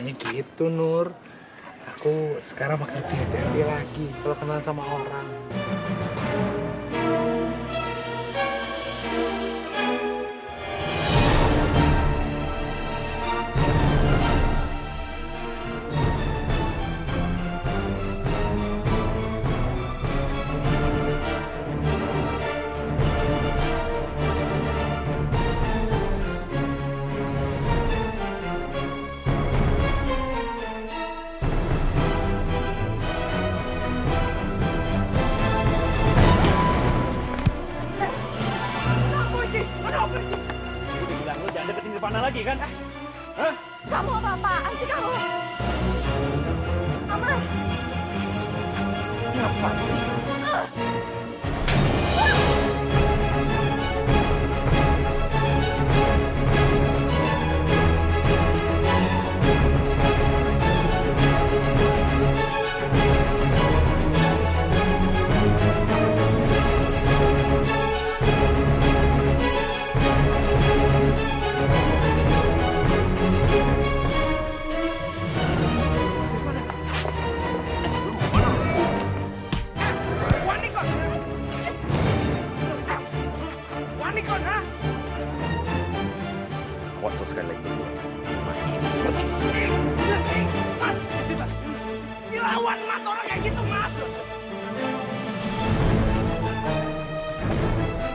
makanya gitu Nur. Aku sekarang makin hati-hati lagi kalau kenal sama orang. Udah bilang lu jangan deketin Nirvana lagi kan? Hah? Kamu apa-apaan sih kamu? Amar! Ngapain sih? Awas tuh sekali lagi berdua. Dilawan mas orang kayak gitu mas.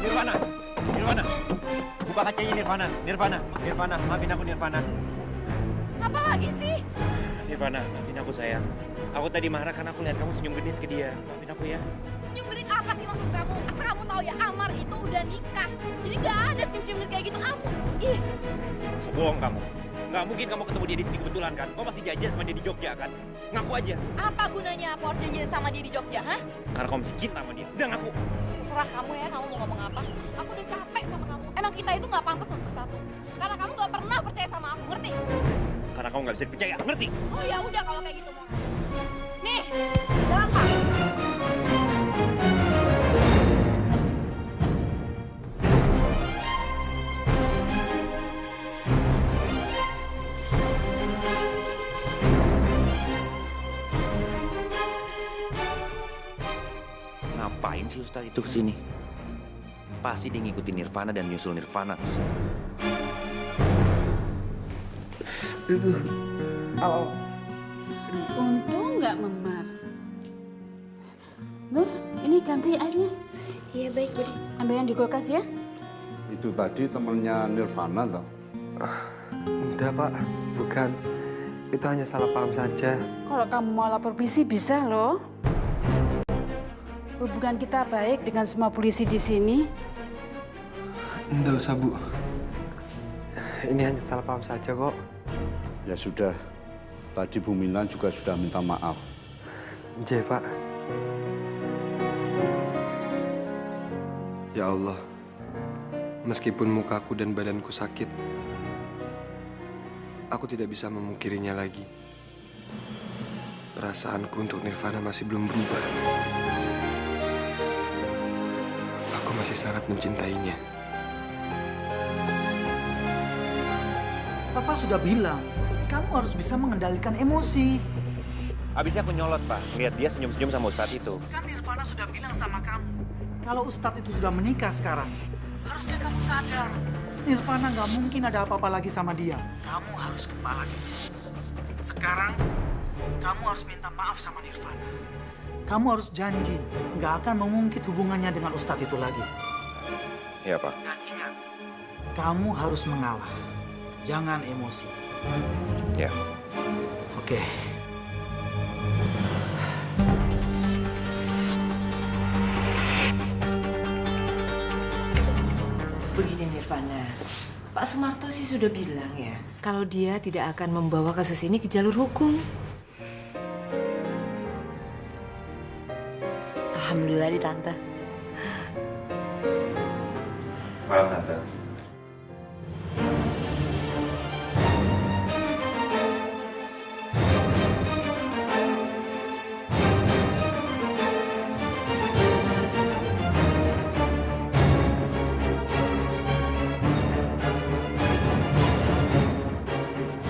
Nirvana! Nirvana! Buka kacanya Nirvana! Nirvana, maafin aku Nirvana. Apa lagi sih? Nirvana, maafin aku sayang. Aku tadi marah karena aku lihat kamu senyum genit ke dia. Maafin aku ya. Senyum genit apa sih maksud kamu? Asal kamu tahu ya, Amar itu udah nikah. Jadi gak ada senyum-senyum genit kayak gitu. Kamu, ih. Bohong kamu. Nggak mungkin kamu ketemu dia di sini kebetulan kan? Kamu pasti janjian sama dia di Jogja kan? Ngaku aja. Apa gunanya aku harus janjian sama dia di Jogja, hah? Karena kamu masih cinta sama dia. Udah ngaku. Terserah kamu ya, kamu mau ngomong apa. Aku udah capek sama kamu. Emang kita itu gak pantas untuk bersatu. Karena kamu gak pernah percaya sama aku, ngerti? Karena kamu nggak bisa dipercaya, ngerti? Oh ya udah kalau kayak gitu mau. Nih, berapa? Ngapain sih Ustadz itu kesini? Pasti dia ngikutin Nirvana dan nyusul Nirvana sih. Untung nggak memar. Nur, ini ganti airnya. Iya baik, baik. Ambil yang di kulkas ya. Itu tadi temennya Nirvana toh? Enggak pak, bukan. Itu hanya salah paham saja. Kalau kamu mau lapor polisi bisa loh. Hubungan kita baik dengan semua polisi di sini. Enggak usah bu. Ini hanya salah paham saja kok. Ya sudah, tadi Bu Milan juga sudah minta maaf. Iya pak. Ya Allah, meskipun mukaku dan badanku sakit, aku tidak bisa memungkirinya lagi. Perasaanku untuk Nirvana masih belum berubah. Aku masih sangat mencintainya. Papa sudah bilang, kamu harus bisa mengendalikan emosi. Abisnya aku nyolot, Pak. Lihat dia senyum-senyum sama Ustadz itu. Kan Nirvana sudah bilang sama kamu, kalau Ustadz itu sudah menikah sekarang, harusnya kamu sadar. Nirvana nggak mungkin ada apa-apa lagi sama dia. Kamu harus kepala dingin. Sekarang, kamu harus minta maaf sama Nirvana. Kamu harus janji, nggak akan mengungkit hubungannya dengan Ustadz itu lagi. Iya, Pak. Dan ingat, kamu harus mengalah. Jangan emosi. Ya. Oke. Begini Nirvana, Pak Sumarto sih sudah bilang ya, kalau dia tidak akan membawa kasus ini ke jalur hukum. Alhamdulillah di Tante. Malam, Tante.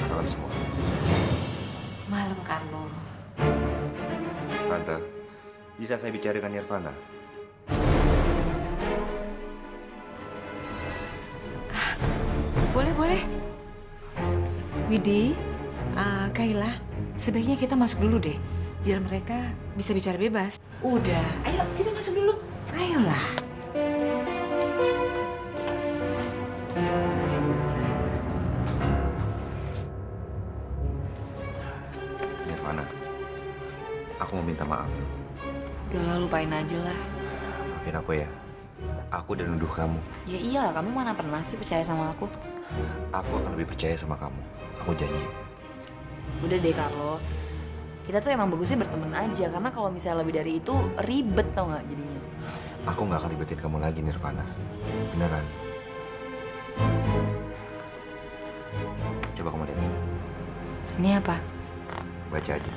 Malam semua. Malam, Carlo. Tante, bisa saya bicara dengan Nirvana? Boleh, boleh. Widi, Kayla, sebaiknya kita masuk dulu deh. Biar mereka bisa bicara bebas. Udah, ayo kita masuk dulu. Ayolah. Nirvana, aku mau minta maaf. Udahlah, lupain aja lah. Maafin aku ya. Aku udah nuduh kamu. Ya iyalah, kamu mana pernah sih percaya sama aku? Aku akan lebih percaya sama kamu. Aku janji. Udah deh, Carlo. Kita tuh emang bagusnya berteman aja, karena kalau misalnya lebih dari itu ribet, tau nggak jadinya. Aku nggak akan ribetin kamu lagi, Nirvana. Beneran. Coba kamu lihat. Ini apa? Baca aja.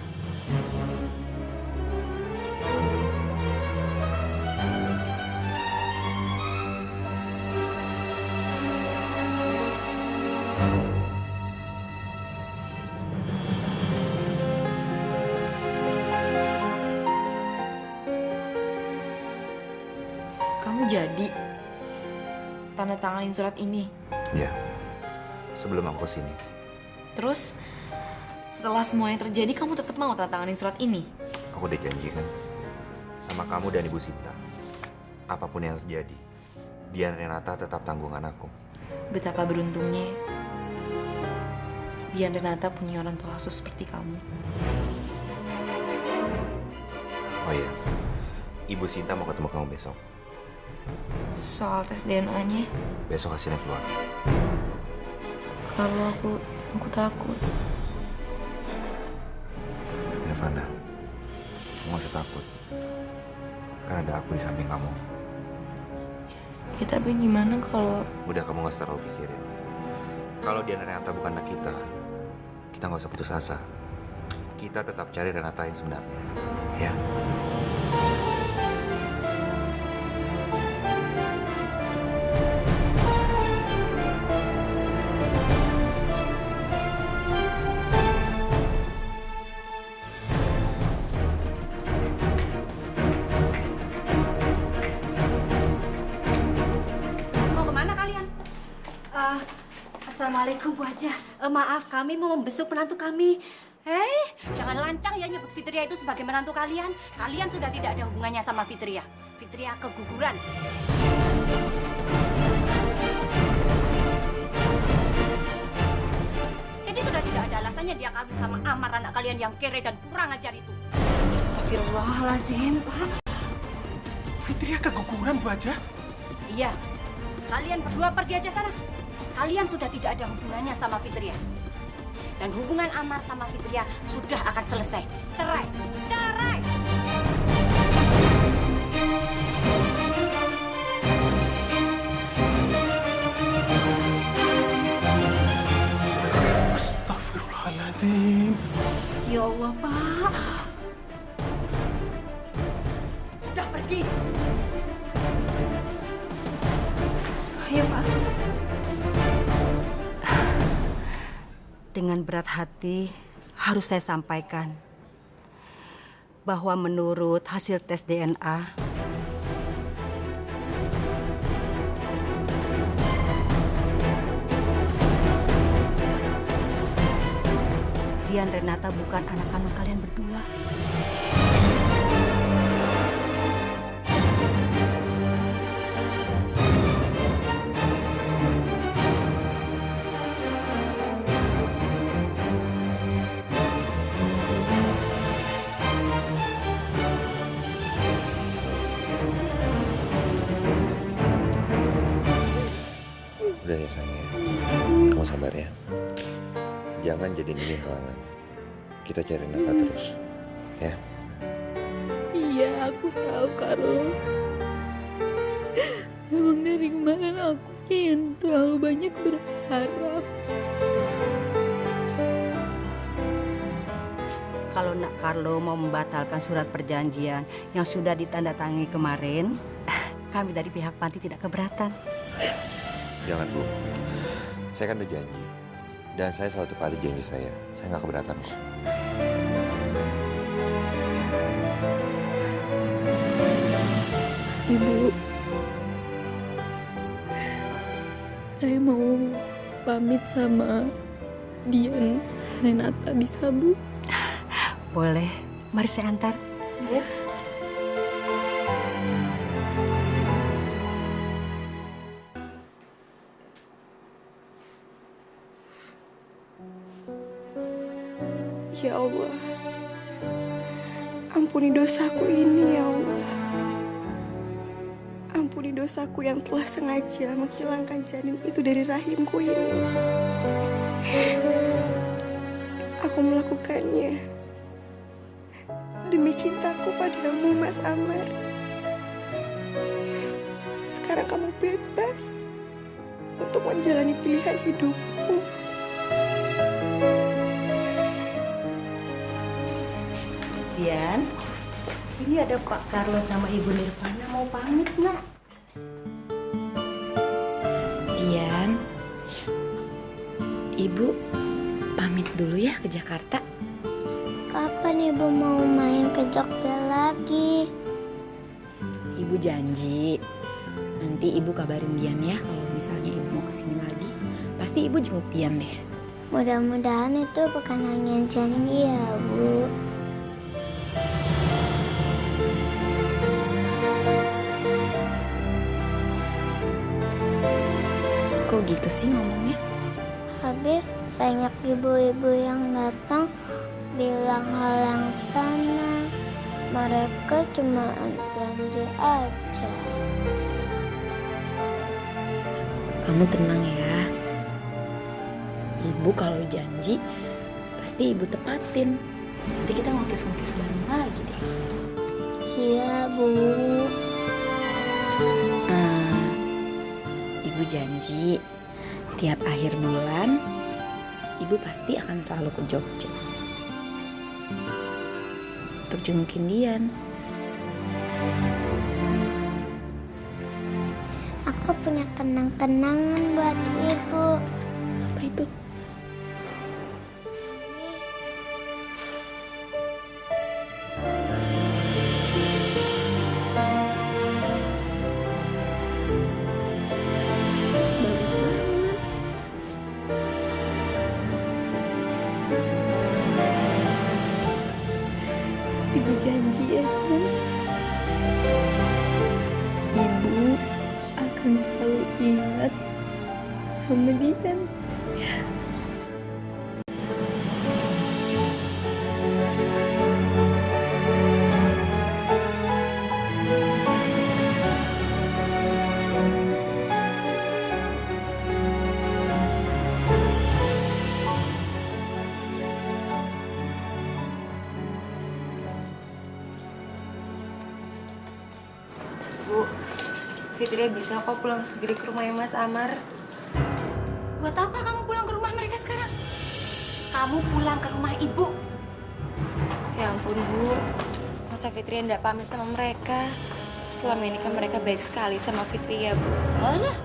Kamu jadi tanda tanganin surat ini. Ya. Sebelum aku kesini. Terus setelah semuanya terjadi, kamu tetap mau tanda tanganin surat ini? Aku udah janji kan. Sama kamu dan Ibu Sinta. Apapun yang terjadi, Dian Renata tetap tanggungan aku. Betapa beruntungnya Dian Renata punya orang tua asuh seperti kamu. Oh iya, Ibu Sinta mau ketemu kamu besok. Soal tes DNA-nya, Besok hasilnya keluar. kalau aku takut. Nirvana, kamu gak usah takut. Kan ada aku di samping kamu. Ya tapi gimana kalau... Udah, kamu gak usah terlalu pikirin. Kalau Dian Renata bukan anak kita gak usah putus asa. Kita tetap cari Renata yang sebenarnya. Ya. Mau kemana kalian? Assalamualaikum Bu Haja. Maaf, kami mau membesuk menantu kami. Jangan lancang ya nyebut Fitria itu sebagai menantu kalian. Kalian sudah tidak ada hubungannya sama Fitria. Fitria keguguran. Jadi sudah tidak ada alasannya dia kawin sama Amar, anak kalian yang kere dan kurang ajar itu. Astagfirullahaladzim, Pak. Fitria keguguran, Bu Haja. Iya, kalian berdua pergi aja sana. Kalian sudah tidak ada hubungannya sama Fitria. Dan hubungan Amar sama Fitria sudah akan selesai. Cerai! Cerai! Astagfirullahaladzim. Ya Allah, Pak. Sudah pergi. Ayo, Pak. Dengan berat hati harus saya sampaikan bahwa menurut hasil tes DNA Dian Renata bukan anak kandung kalian berdua. Udah ya sayang ya. Kamu sabar ya. Jangan jadiin ini halangan. Kita cari Renata terus. Ya. Iya, aku tahu, Carlo. Emang dari kemarin aku yang terlalu banyak berharap. Kalau Nak Carlo mau membatalkan surat perjanjian yang sudah ditandatangani kemarin, kami dari pihak panti tidak keberatan. Jangan, Bu. Saya kan udah janji. Dan saya selalu tepati janji saya. Saya nggak keberatan kok. Ibu, saya mau pamit sama Dian Renata, bisa Bu? Boleh, mari saya antar. Ya. Ya Allah, ampuni dosaku ini ya Allah. Ampuni dosaku yang telah sengaja menghilangkan janin itu dari rahimku ini. Aku melakukannya demi cintaku padamu, Mas Amar. Sekarang kamu bebas untuk menjalani pilihan hidupmu. Dian, ini ada Pak Carlos sama Ibu Nirvana mau pamit, Nak. Dian, Ibu pamit dulu ya ke Jakarta. Kapan Ibu mau main ke Jogja lagi? Ibu janji, nanti Ibu kabarin Dian ya kalau misalnya Ibu mau kesini lagi. Pasti Ibu jenguk Dian deh. Mudah-mudahan itu bukan hanya janji ya, Bu. Kok gitu sih ngomongnya? Habis banyak ibu-ibu yang datang bilang hal yang sama. Mereka cuma janji aja. Kamu tenang ya. Ibu kalau janji pasti Ibu tepatin. Nanti kita ngukis-ngukis bareng lagi deh. Iya, Bu. Ibu janji tiap akhir bulan Ibu pasti akan selalu ke Jogja untuk jengukin Dian. Aku punya kenang-kenangan buat Ibu. Apa itu? Bagus banget. Ibu janji ya kan? Ibu akan selalu ingat sama Dian. Ya. Bu, Fitria bisa kok pulang sendiri ke rumahnya Mas Amar. Buat apa kamu pulang ke rumah mereka sekarang? Kamu pulang ke rumah Ibu. Ya ampun, Bu. Masa Fitria nggak pamit sama mereka? Selama ini kan mereka baik sekali sama Fitria, Bu. Alah,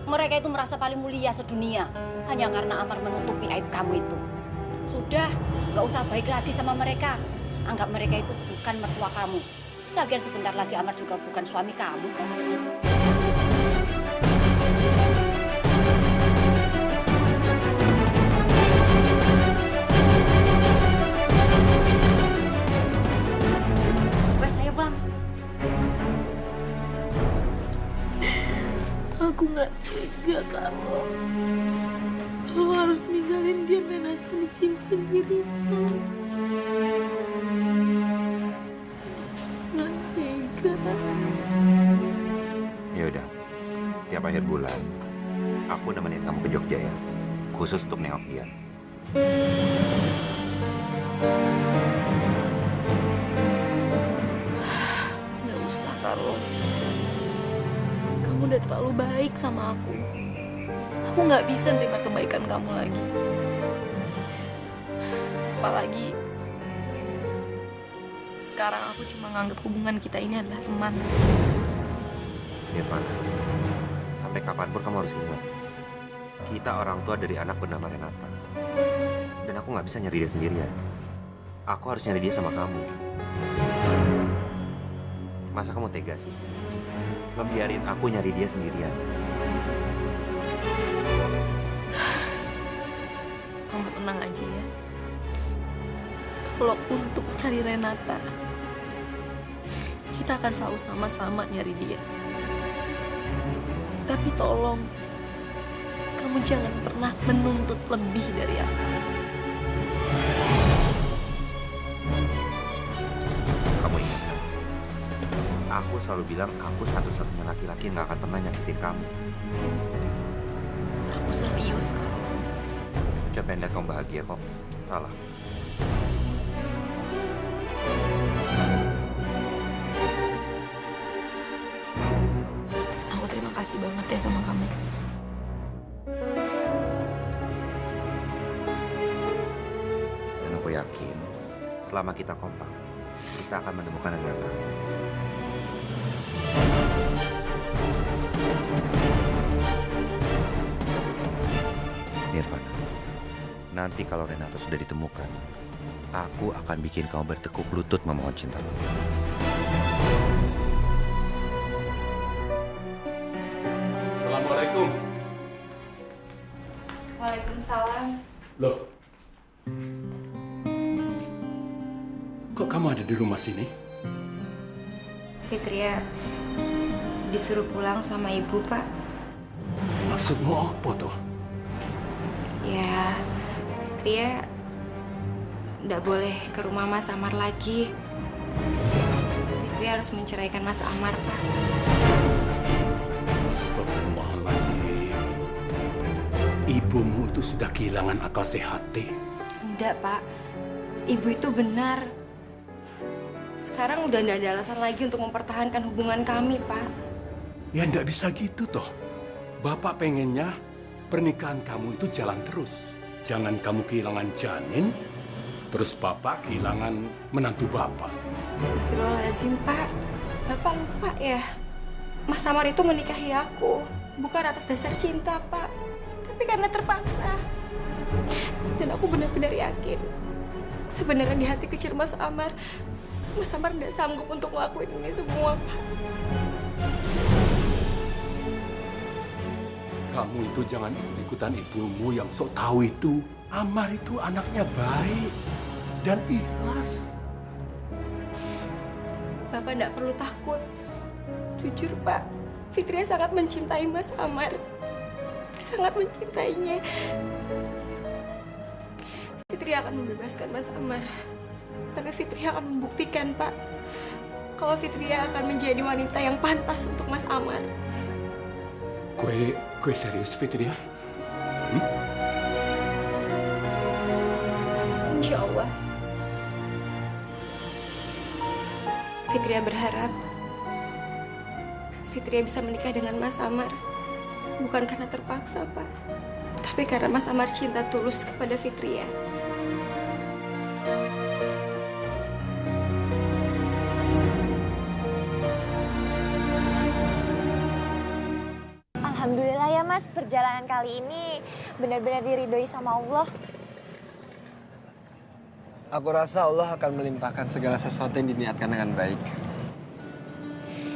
mereka itu merasa paling mulia sedunia. Hanya karena Amar menutupi aib kamu itu. Sudah, nggak usah baik lagi sama mereka. Anggap mereka itu bukan mertua kamu. Lagian sebentar lagi Amar juga bukan suami kamu kan? Wes, ayo pulang. Aku nggak tega kalau harus ninggalin dia dan aku di sini sendirian. Nggak tega. Ya udah, tiap akhir bulan aku nemenin kamu ke Jogja ya, khusus untuk nengok dia. Nggak usah, Carlo. Kamu udah terlalu baik sama aku. Aku nggak bisa nerima kebaikan kamu lagi. Apalagi sekarang aku cuma nganggap hubungan kita ini adalah teman. Nirvana, sampai kapanpun kamu harus ingat, kita orang tua dari anak bernama Renata. Dan aku nggak bisa nyari dia sendirian. Aku harus nyari dia sama kamu. Masa kamu tega sih? Membiarin aku nyari dia sendirian. Kamu tenang aja ya. Kalau untuk cari Renata, kita akan selalu sama-sama nyari dia. Tapi tolong, kamu jangan pernah menuntut lebih dari aku. Kamu ingat kan? Aku selalu bilang aku satu-satunya laki-laki yang gak akan pernah nyakitin kamu. Aku serius, Kak. Coba pengen lihat kamu bahagia kok. Salah. Aku terima kasih banget ya sama kamu. Dan aku yakin selama kita kompak, kita akan menemukan Renata. Nirvana, nanti kalau Renata sudah ditemukan, aku akan bikin kamu bertekuk lutut memohon cintaku. Assalamualaikum. Waalaikumsalam. Loh, kok kamu ada di rumah sini? Fitria disuruh pulang sama ibu, Pak. Maksudmu apa toh? Ya, Fitria nggak boleh ke rumah Mas Amar lagi. Fitria harus menceraikan Mas Amar, Pak. Astagfirullahaladzim. Ibumu itu sudah kehilangan akal sehat. Enggak, Pak. Ibu itu benar. Sekarang udah nggak ada alasan lagi untuk mempertahankan hubungan kami, Pak. Ya nggak bisa gitu toh. Bapak pengennya pernikahan kamu itu jalan terus. Jangan kamu kehilangan janin, terus Bapak kehilangan menantu Bapak. Astagfirullahaladzim, Pak. Bapak lupa ya. Mas Amar itu menikahi aku. Bukan atas dasar cinta, Pak. Tapi karena terpaksa. Dan aku benar-benar yakin. Sebenarnya di hati kecil Mas Amar nggak sanggup untuk ngelakuin ini semua, Pak. Kamu itu jangan ikutan ibumu yang sok tahu itu. Amar itu anaknya baik dan ikhlas. Bapak nggak perlu takut. Jujur, Pak, Fitria sangat mencintai Mas Amar. Sangat mencintainya. Fitria akan membebaskan Mas Amar. Tapi Fitria akan membuktikan, Pak, kalau Fitria akan menjadi wanita yang pantas untuk Mas Amar. Kue serius, Fitria? Insya Allah. Fitria berharap Fitria bisa menikah dengan Mas Amar. Bukan karena terpaksa, Pak. Tapi karena Mas Amar cinta tulus kepada Fitria. Alhamdulillah ya Mas, perjalanan kali ini benar-benar diridhoi sama Allah. Aku rasa Allah akan melimpahkan segala sesuatu yang diniatkan dengan baik.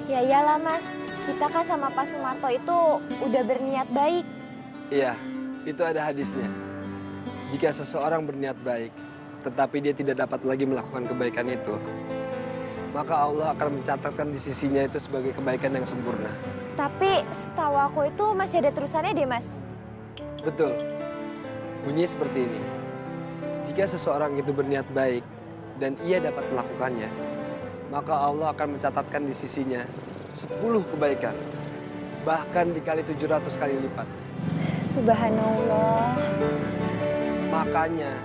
Ya iyalah Mas, kita kan sama Pak Sumarto itu udah berniat baik. Iya, itu ada hadisnya. Jika seseorang berniat baik, tetapi dia tidak dapat lagi melakukan kebaikan itu, maka Allah akan mencatatkan di sisinya itu sebagai kebaikan yang sempurna. Tapi setahu aku itu masih ada terusannya deh Mas. Betul. Bunyi seperti ini. Jika seseorang itu berniat baik dan ia dapat melakukannya, maka Allah akan mencatatkan di sisinya 10 kebaikan. Bahkan dikali 700 kali lipat. Subhanallah. Makanya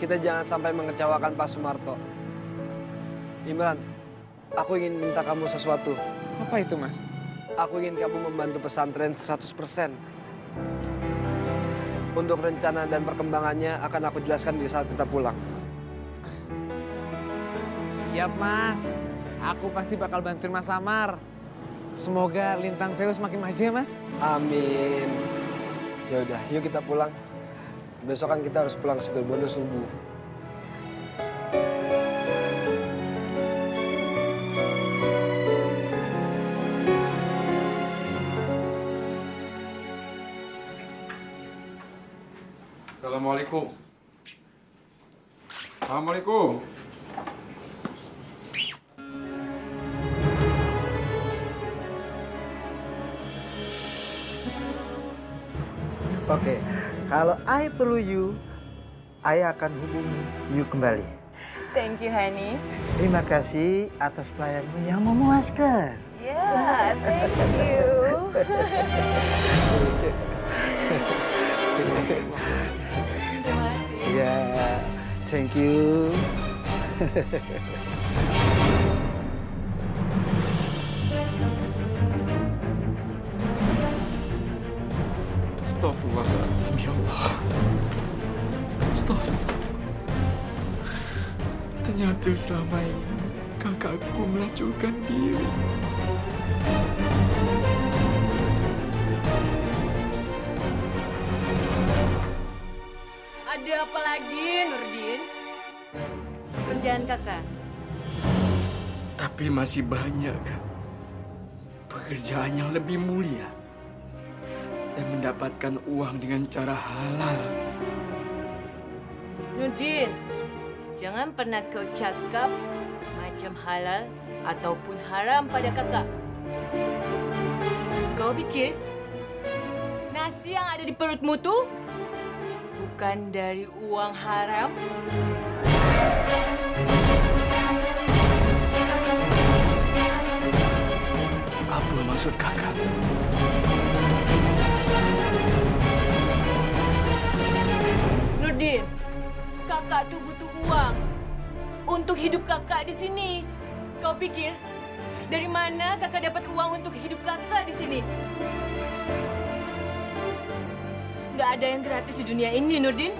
kita jangan sampai mengecewakan Pak Sumarto. Imran, aku ingin minta kamu sesuatu. Apa itu, Mas? Aku ingin kamu membantu pesantren 100%. Untuk rencana dan perkembangannya akan aku jelaskan di saat kita pulang. Siap, Mas. Aku pasti bakal bantuin Mas Amar. Semoga Lintang Sewu semakin maju ya, Mas. Amin. Ya udah, yuk kita pulang. Besok kan kita harus pulang ke Situbondo subuh. Assalamualaikum. Assalamualaikum. Oke, kalau I perlu you, I akan hubungi you kembali. Thank you, honey. Terima kasih atas pelayanmu yang memuaskan. Yeah, thank you. Ya, thank you. Astagfirullahaladzim, ya Allah. Astagfirullah. Ternyata selama ini kakakku melacurkan diri. Ada apa lagi, Nurdin? Kerjaan kakak. Tapi masih banyak, Kak. Pekerjaan yang lebih mulia. Dan mendapatkan uang dengan cara halal. Nurdin, jangan pernah kau cakap macam halal ataupun haram pada kakak. Kau pikir nasi yang ada di perutmu tuh bukan dari uang haram? Apa maksud kakak? Nurdin, kakak tuh butuh uang untuk hidup kakak di sini. Kau pikir dari mana kakak dapat uang untuk hidup kakak di sini? Nggak ada yang gratis di dunia ini, Nurdin.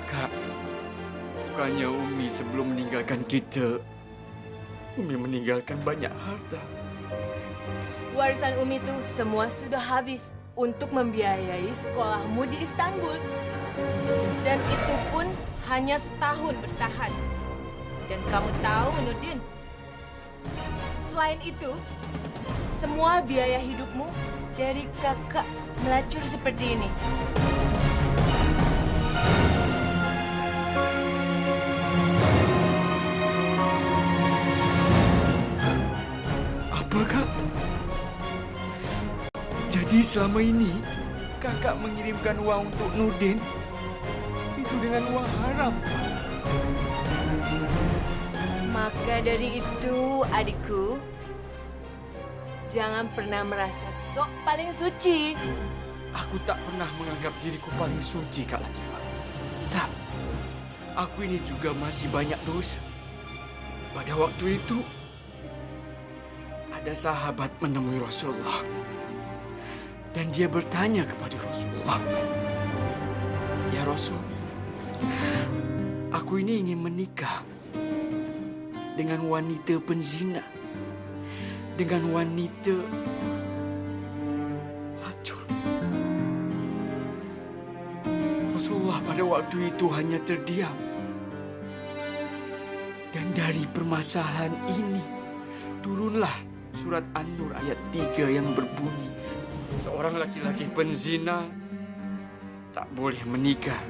Kak, bukannya Umi sebelum meninggalkan kita, Umi meninggalkan banyak harta. Warisan Umi tuh semua sudah habis untuk membiayai sekolahmu di Istanbul. Dan itu pun hanya setahun bertahan. Dan kamu tahu, Nurdin, selain itu, semua biaya hidupmu dari kakak melacur seperti ini. Apa, Kak? Jadi selama ini kakak mengirimkan uang untuk Nurdin itu dengan uang haram. Maka dari itu, adikku, jangan pernah merasa sok paling suci. Aku tak pernah menganggap diriku paling suci, Kak Latifah. Tak, aku ini juga masih banyak dosa. Pada waktu itu, ada sahabat menemui Rasulullah. Dan dia bertanya kepada Rasulullah, "Ya Rasul, aku ini ingin menikah dengan wanita penzina, dengan wanita pelacur." Rasulullah pada waktu itu hanya terdiam. Dan dari permasalahan ini turunlah surat An-Nur ayat 3 yang berbunyi, seorang laki-laki penzina tak boleh menikah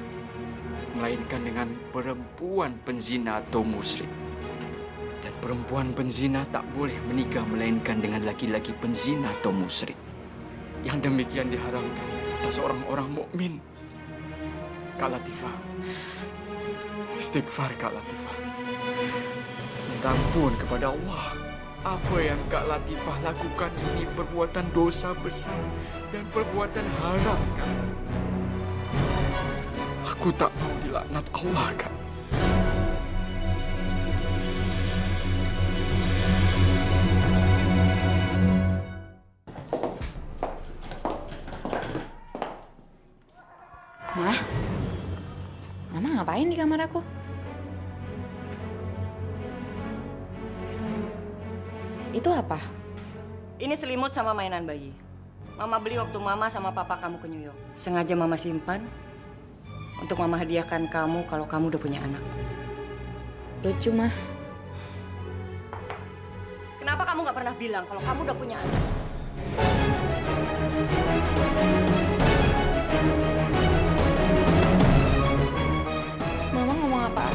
melainkan dengan perempuan penzina atau musyrik. Dan perempuan penzina tak boleh menikah melainkan dengan laki-laki penzina atau musyrik. Yang demikian diharamkan atas orang-orang mukmin. Kak Latifah, istighfar Kak Latifah. Minta ampun kepada Allah. Apa yang Kak Latifah lakukan ini perbuatan dosa besar dan perbuatan haram, Kak. Aku tak mau dilaknat Allah, Kak. Ma, Mama ngapain di kamar aku? Itu apa? Ini selimut sama mainan bayi. Mama beli waktu Mama sama Papa kamu ke New York. Sengaja Mama simpan untuk Mama hadiahkan kamu kalau kamu udah punya anak. Lucu, Ma. Kenapa kamu nggak pernah bilang kalau kamu udah punya anak?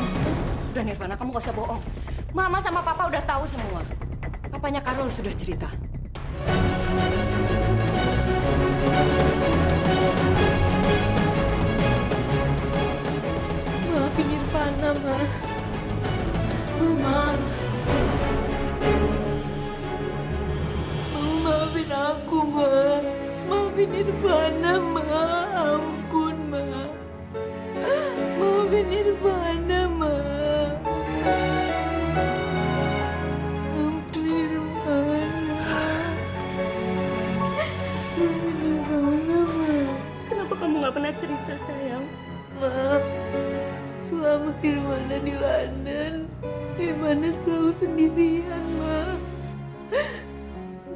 ngapain sih? Udah Nirvana, kamu gak usah bohong. Mama sama Papa udah tahu semua. Papanya Carlo sudah cerita. Maafin Nirvana, Ma. Mama. Maafin aku, Ma. Maafin Nirvana, Ma. Ampun, Ma. Maafin Nirvana, Ma. Ampun Nirvana. Maafin Nirvana, Ma. Kenapa kamu gak pernah cerita, sayang? Ma, selama Nirvana di London, Nirvana selalu sendirian, Ma.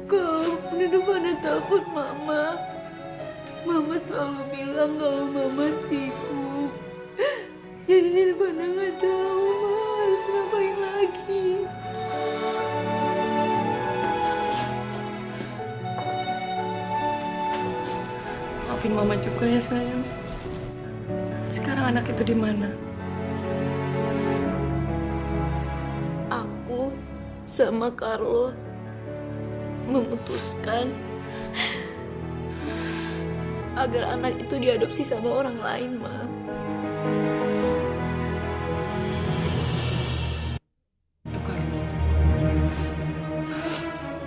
Kalau Nirvana telepon Mama, Mama selalu bilang kalau Mama sibuk. Jadi Nirvana nggak tahu, Ma, harus ngapain lagi. Maafin Mama juga ya, sayang. Sekarang anak itu di mana? Aku sama Carlo memutuskan agar anak itu diadopsi sama orang lain, Ma. Itu Carlo.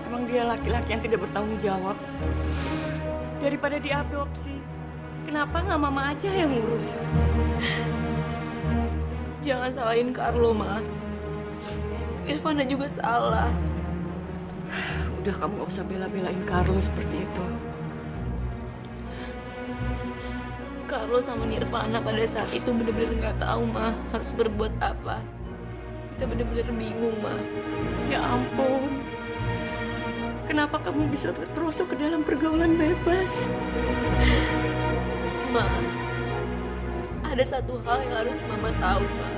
Emang dia laki-laki yang tidak bertanggung jawab. Daripada diadopsi, kenapa nggak Mama aja yang ngurus? Jangan salahin Carlo, Ma. Nirvana juga salah. Udah, kamu gak usah bela-belain Carlo seperti itu. Carlo sama Nirvana pada saat itu benar-benar nggak tahu, Ma, harus berbuat apa. Kita benar-benar bingung, Ma. Ya ampun. Kenapa kamu bisa terperosok ke dalam pergaulan bebas? Ma, ada satu hal yang harus Mama tahu, Ma.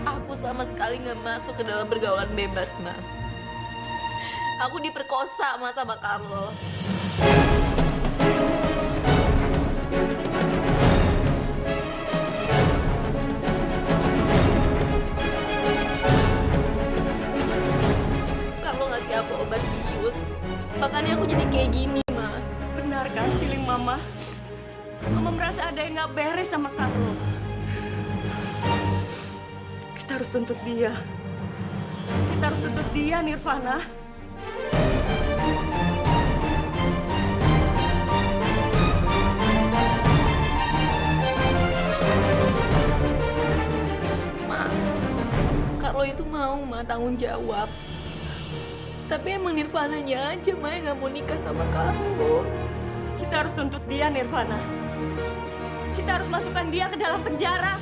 Aku sama sekali nggak masuk ke dalam pergaulan bebas, Ma. Aku diperkosa, Ma, sama Carlo. Carlo ngasih aku obat bius. Makanya aku jadi kayak gini, Ma. Benar kan feeling Mama? Mama merasa ada yang gak beres sama Carlo. Kita harus tuntut dia. Kita harus tuntut dia, Nirvana. Ma, Carlo itu mau, Ma, tanggung jawab. Tapi emang Nirvananya aja, Ma, yang gak mau nikah sama Carlo. Kita harus tuntut dia, Nirvana. Kita harus masukkan dia ke dalam penjara.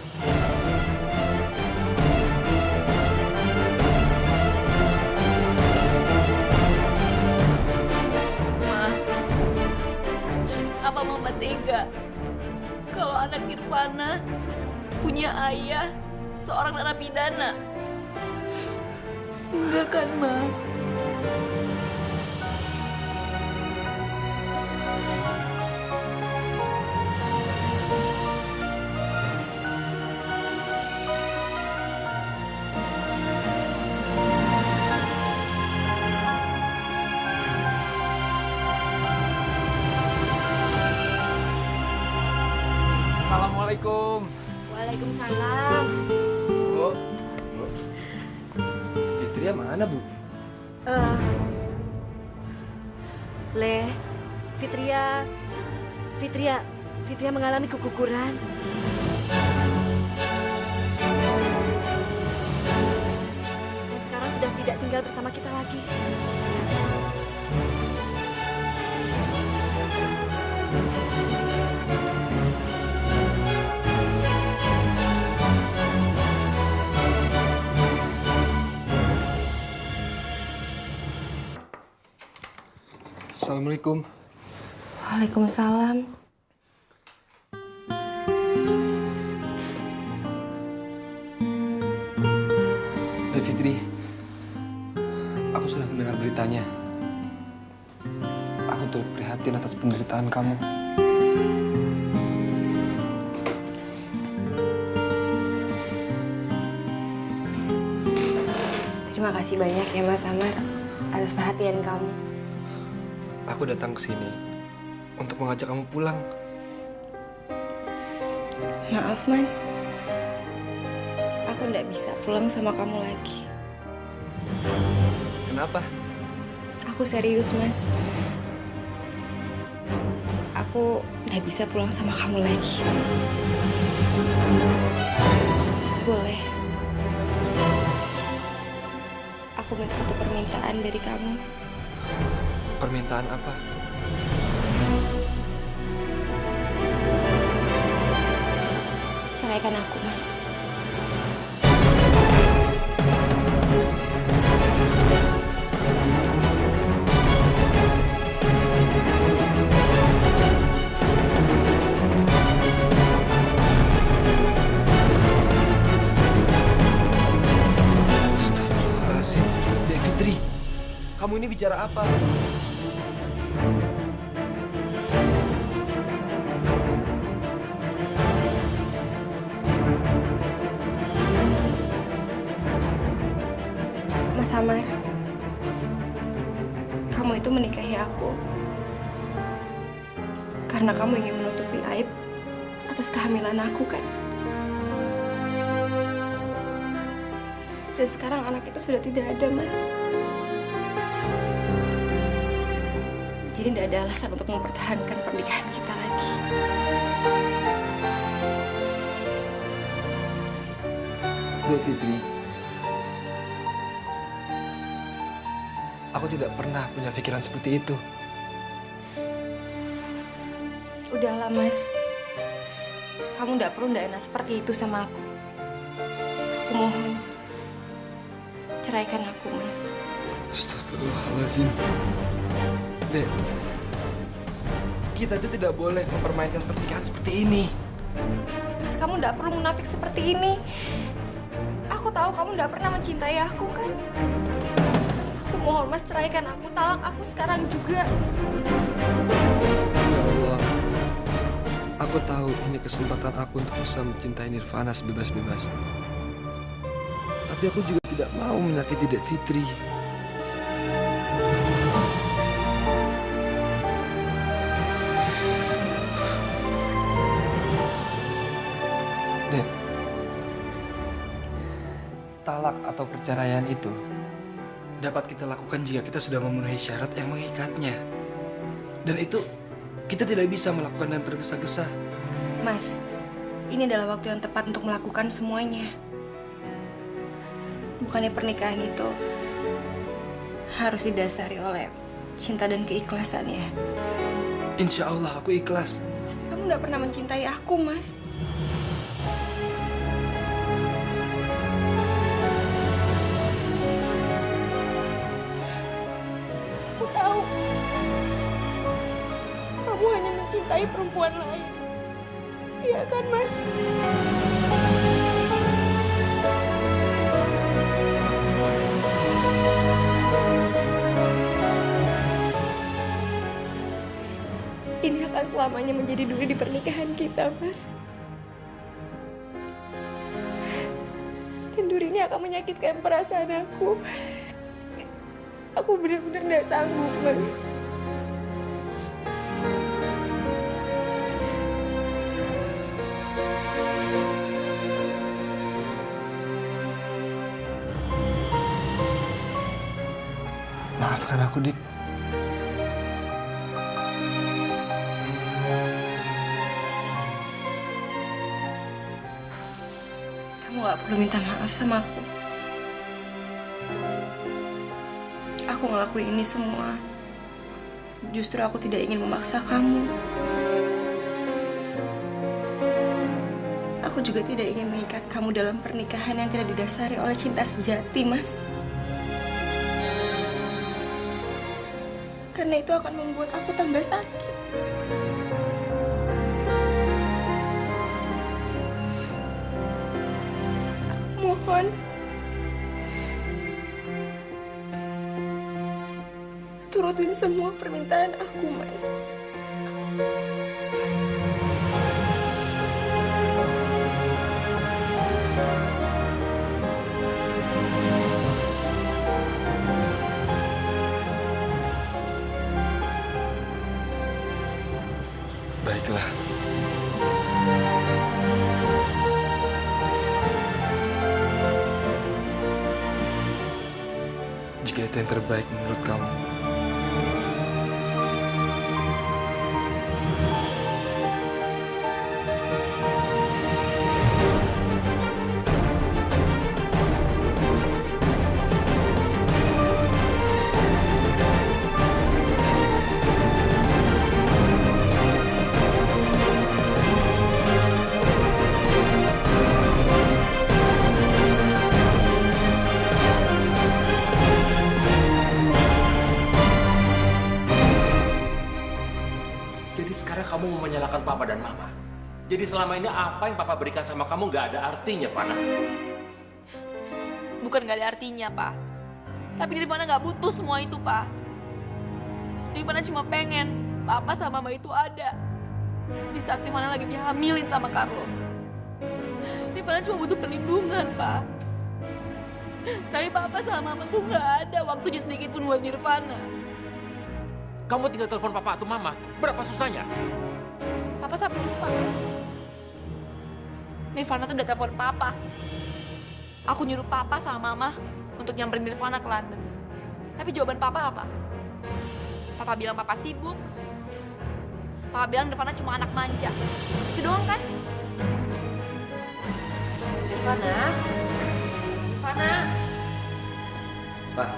Ma, apa Mama tega kalau anak Nirvana punya ayah seorang narapidana? Enggak kan, Ma? Assalamualaikum. Waalaikumsalam. Bu, Fitria mana, Bu? Le, Fitria mengalami keguguran. Dan sekarang sudah tidak tinggal bersama kita lagi. Assalamualaikum. Waalaikumsalam. Fitri, aku sudah mendengar beritanya. Aku turut prihatin atas penderitaan kamu. Terima kasih banyak ya Mas Amar atas perhatian kamu. Aku datang ke sini untuk mengajak kamu pulang. Maaf Mas, aku nggak bisa pulang sama kamu lagi. Kenapa? Aku serius Mas. Aku nggak bisa pulang sama kamu lagi. Boleh. Aku minta satu permintaan dari kamu. Permintaan apa? Ceraikan aku, Mas. Astagfirullahaladzim. Dek Fitri, kamu ini bicara apa? Mas Amar, kamu itu menikahi aku karena kamu ingin menutupi aib atas kehamilan aku, kan? Dan sekarang anak itu sudah tidak ada, Mas. Jadi tidak ada alasan untuk mempertahankan pernikahan kita lagi. Dek Fitri, aku tidak pernah punya pikiran seperti itu. Udahlah, Mas. Kamu tidak perlu enak seperti itu sama aku. Aku mohon, ceraikan aku, Mas. Astagfirullahaladzim. Dek, kita itu tidak boleh mempermainkan pernikahan seperti ini. Mas, kamu tidak perlu munafik seperti ini. Aku tahu kamu tidak pernah mencintai aku, kan? Aku mohon, Mas, ceraikan aku. Talak aku sekarang juga. Ya Allah, aku tahu ini kesempatan aku untuk bisa mencintai Nirvana sebebas-bebasnya. Tapi aku juga tidak mau menyakiti Dek Fitri. Dek, talak atau perceraian itu dapat kita lakukan jika kita sudah memenuhi syarat yang mengikatnya. Dan itu kita tidak bisa melakukan dengan tergesa-gesa. Mas, ini adalah waktu yang tepat untuk melakukan semuanya. Bukannya pernikahan itu harus didasari oleh cinta dan keikhlasan, ya? Insya Allah aku ikhlas. Kamu tidak pernah mencintai aku, Mas. Aku tahu kamu hanya mencintai perempuan lain. Iya kan, Mas? Ini akan selamanya menjadi duri di pernikahan kita, Mas. Dan duri ini akan menyakitkan perasaan aku. Aku benar-benar tidak sanggup, Mas. Maafkan aku, Dik. Kamu gak perlu minta maaf sama aku. Aku ngelakuin ini semua. Justru aku tidak ingin memaksa kamu. Aku juga tidak ingin mengikat kamu dalam pernikahan yang tidak didasari oleh cinta sejati, Mas. Karena itu akan membuat aku tambah sakit. Mohon, turutin semua permintaan aku, Mas. Jika itu yang terbaik menurut kamu. Kamu mau menyalahkan Papa dan Mama. Jadi selama ini apa yang Papa berikan sama kamu nggak ada artinya, Fana. Bukan nggak ada artinya, Pak. Tapi Nirvana nggak butuh semua itu, Pak. Nirvana cuma pengen Papa sama Mama itu ada di saat Nirvana lagi dihamilin sama Carlo. Nirvana cuma butuh perlindungan, Pak. Tapi Papa sama Mama tuh nggak ada waktunya sedikit pun buat Nirvana. Kamu tinggal telepon Papa atau Mama. Berapa susahnya? Papa sampai lupa. Nirvana tuh udah telepon Papa. Aku nyuruh Papa sama Mama untuk nyamperin Nirvana ke London. Tapi jawaban Papa apa? Papa bilang Papa sibuk. Papa bilang Nirvana cuma anak manja. Itu doang kan? Nirvana? Nirvana? Pak,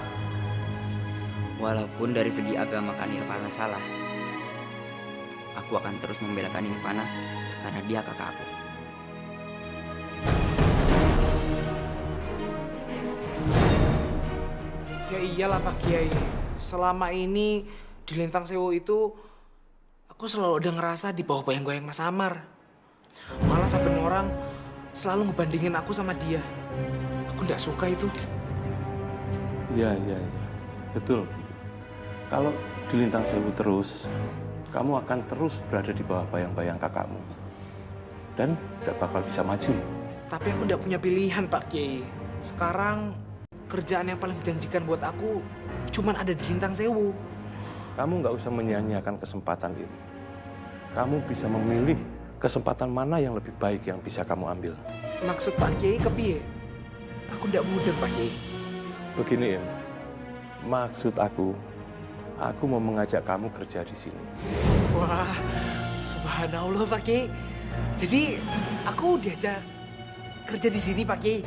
walaupun dari segi agama Kak Nirvana salah, aku akan terus membela Kak Nirvana karena dia kakak aku. Ya iyalah Pak Kiai. Selama ini di Lintang Sewu itu aku selalu udah ngerasa di bawah goyang-goyang Mas Amar. Malah sampai orang selalu ngebandingin aku sama dia. Aku nggak suka itu. Iya. Betul. Kalau di Lintang Sewu terus, kamu akan terus berada di bawah bayang-bayang kakakmu. Dan tidak bakal bisa maju. Tapi aku nggak punya pilihan Pak Kiai. Sekarang kerjaan yang paling menjanjikan buat aku cuman ada di Lintang Sewu. Kamu nggak usah menyia-nyiakan kesempatan ini. Kamu bisa memilih kesempatan mana yang lebih baik yang bisa kamu ambil. Maksud Pak Kiai kepiye? Aku nggak mudah Pak Kiai. Begini, maksud aku mau mengajak kamu kerja di sini. Wah, subhanallah Pak Kiai. Jadi aku diajak kerja di sini Pak Kiai.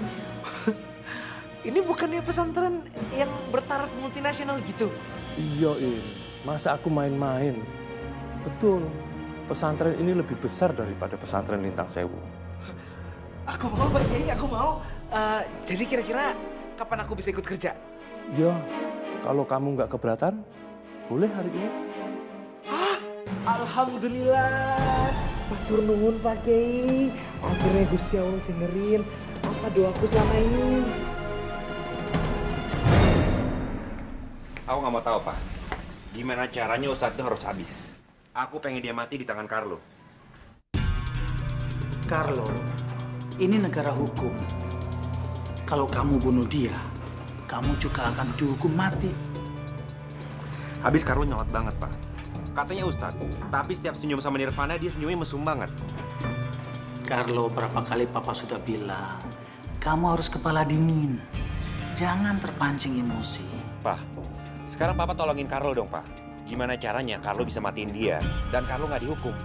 Ini bukannya pesantren yang bertaraf multinasional gitu? Iya, masa aku main-main? Betul, pesantren ini lebih besar daripada pesantren Lintang Sewu. Aku mau Pak Kiai, aku mau. Jadi kira-kira kapan aku bisa ikut kerja? Ya, kalau kamu nggak keberatan, boleh hari ini. Alhamdulillah, matur nuwun Pak Kiai. Akhirnya Gusti Allah dengerin apa doaku selama ini. Aku nggak mau tahu, Pak. Gimana caranya Ustadz itu harus habis. Aku pengen dia mati di tangan Carlo. Carlo, ini negara hukum. Kalau kamu bunuh dia, kamu juga akan dihukum mati. Habis Carlo nyolot banget, Pak. Katanya Ustadz, tapi setiap senyum sama Nirvana, dia senyumnya mesum banget. Carlo, berapa kali Papa sudah bilang, kamu harus kepala dingin. Jangan terpancing emosi. Pak, sekarang Papa tolongin Carlo dong, Pak. Gimana caranya Carlo bisa matiin dia dan Carlo nggak dihukum?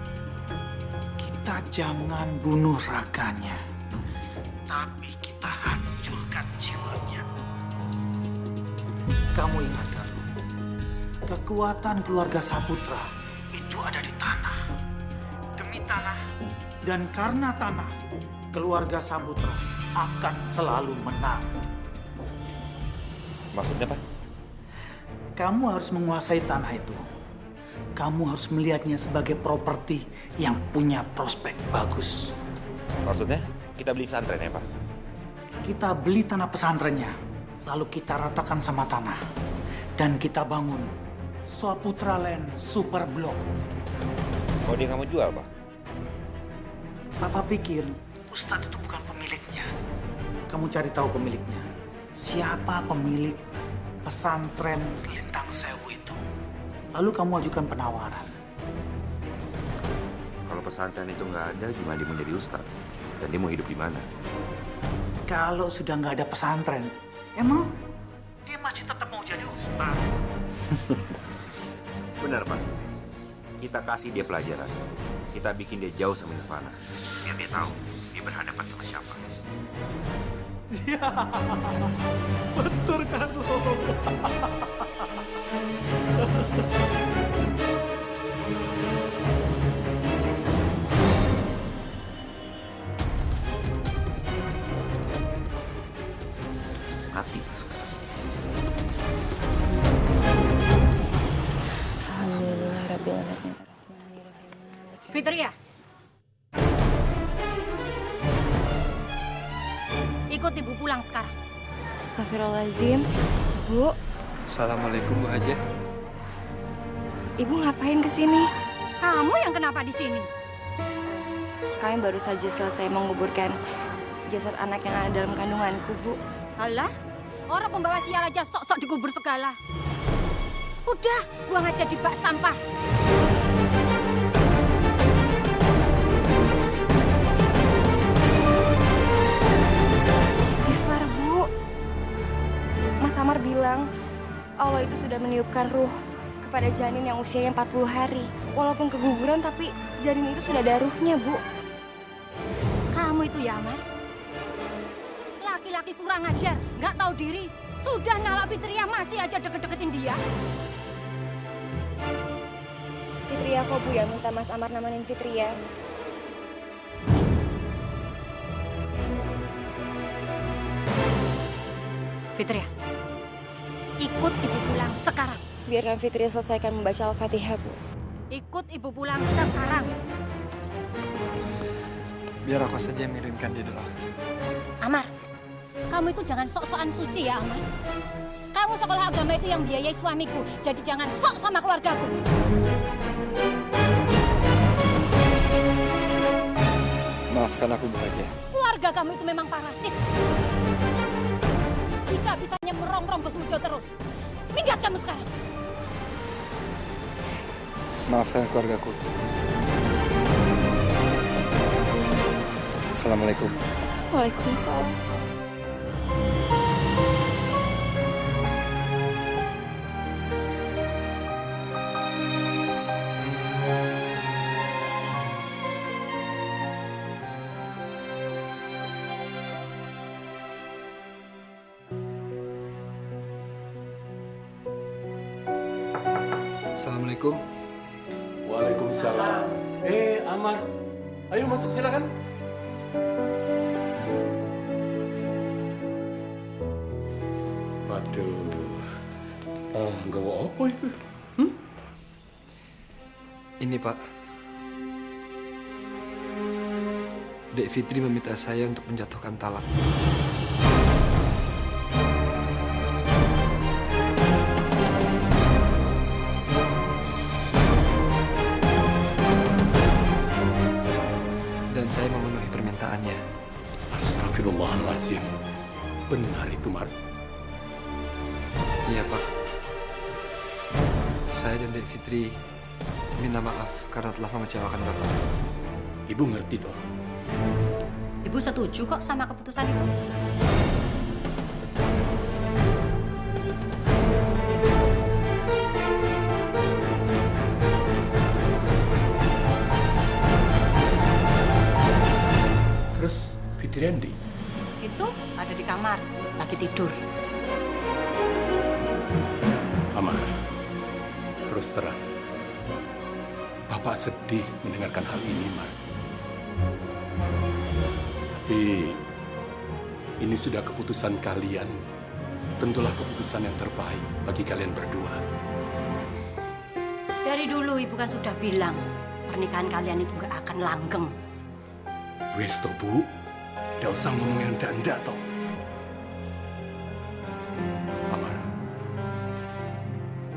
Kita jangan bunuh raganya, tapi kita hancurkan jiwanya. Kamu ingat, Carlo, kekuatan keluarga Saputra itu ada di tanah. Demi tanah dan karena tanah, keluarga Saputra akan selalu menang. Maksudnya, Pak? Kamu harus menguasai tanah itu. Kamu harus melihatnya sebagai properti yang punya prospek bagus. Maksudnya, kita beli pesantren ya, Pak? Kita beli tanah pesantrennya, lalu kita ratakan sama tanah. Dan kita bangun Saputra Land Super Block. Mau dia nggak mau jual, Pak? Papa pikir Ustadz itu bukan pemiliknya. Kamu cari tahu pemiliknya. Siapa pemilik pesantren Lintang Sewu itu? Lalu kamu ajukan penawaran. Kalau pesantren itu nggak ada, gimana dia menjadi ustadz? Dan dia mau hidup di mana? Kalau sudah nggak ada pesantren, emang dia masih tetap mau jadi Ustaz. Benar, Pak. Kita kasih dia pelajaran. Kita bikin dia jauh sama Nirvana. Biar dia tahu dia berhadapan sama siapa. Iya, betul kan lo? Mati lah sekarang. Alhamdulillahirrahmanirrahim. Fitria. Ikut ibu pulang sekarang. Astagfirullahaladzim. Bu. Assalamualaikum, Bu Haja. Ibu ngapain kesini? Kamu yang kenapa di sini? Kami baru saja selesai menguburkan jasad anak yang ada dalam kandunganku, Bu. Alah, orang pembawa sial aja sok-sok dikubur segala. Udah, buang aja di bak sampah. Istighfar, Bu. Mas Amar bilang Allah itu sudah meniupkan ruh kepada janin yang usianya 40 hari. Walaupun keguguran, tapi janin itu sudah ada ruhnya, Bu. Kamu itu ya, Amar? Laki-laki kurang ajar, nggak tahu diri. Sudah nalak Fitria masih aja deket-deketin dia. Fitria kok, Bu, ya minta Mas Amar namanin Fitria. Fitria, ikut ibu pulang sekarang. Biarkan Fitria selesaikan membaca Al-Fatihah, Bu. Ikut ibu pulang sekarang. Biar aku saja yang mengirimkan dia dulu. Amar, kamu itu jangan sok-sokan suci ya, Amar. Kamu sekolah agama itu yang biayai suamiku, jadi jangan sok sama keluargaku. Maafkan aku, Bu Haja. Keluarga kamu itu memang parasit. Bisa-bisanya merongrong Bos Mujo terus. Minggat kamu sekarang. Maafkan keluargaku. Assalamualaikum. Waalaikumsalam. Assalamualaikum. Waalaikumsalam. Amar, ayo masuk silakan. Waduh, nggak apa itu? Ini, Pak. Dek Fitri meminta saya untuk menjatuhkan talak. Dan saya memenuhi permintaannya. Astagfirullahaladzim. Benar itu, Mar? Iya, Pak. Saya dan Dek Fitri minta maaf karena telah mengecewakan Bapak. Ibu ngerti toh? Ibu setuju kok sama keputusan itu. Terus Fitri Andi? Itu ada di kamar, lagi tidur. Amar, terus terang. Bapak sedih mendengarkan hal ini, Mar. Tapi ini sudah keputusan kalian. Tentulah keputusan yang terbaik bagi kalian berdua. Dari dulu ibu kan sudah bilang pernikahan kalian itu gak akan langgeng. Wes toh, Bu. Nggak usah ngomong yang enggak toh. Amar,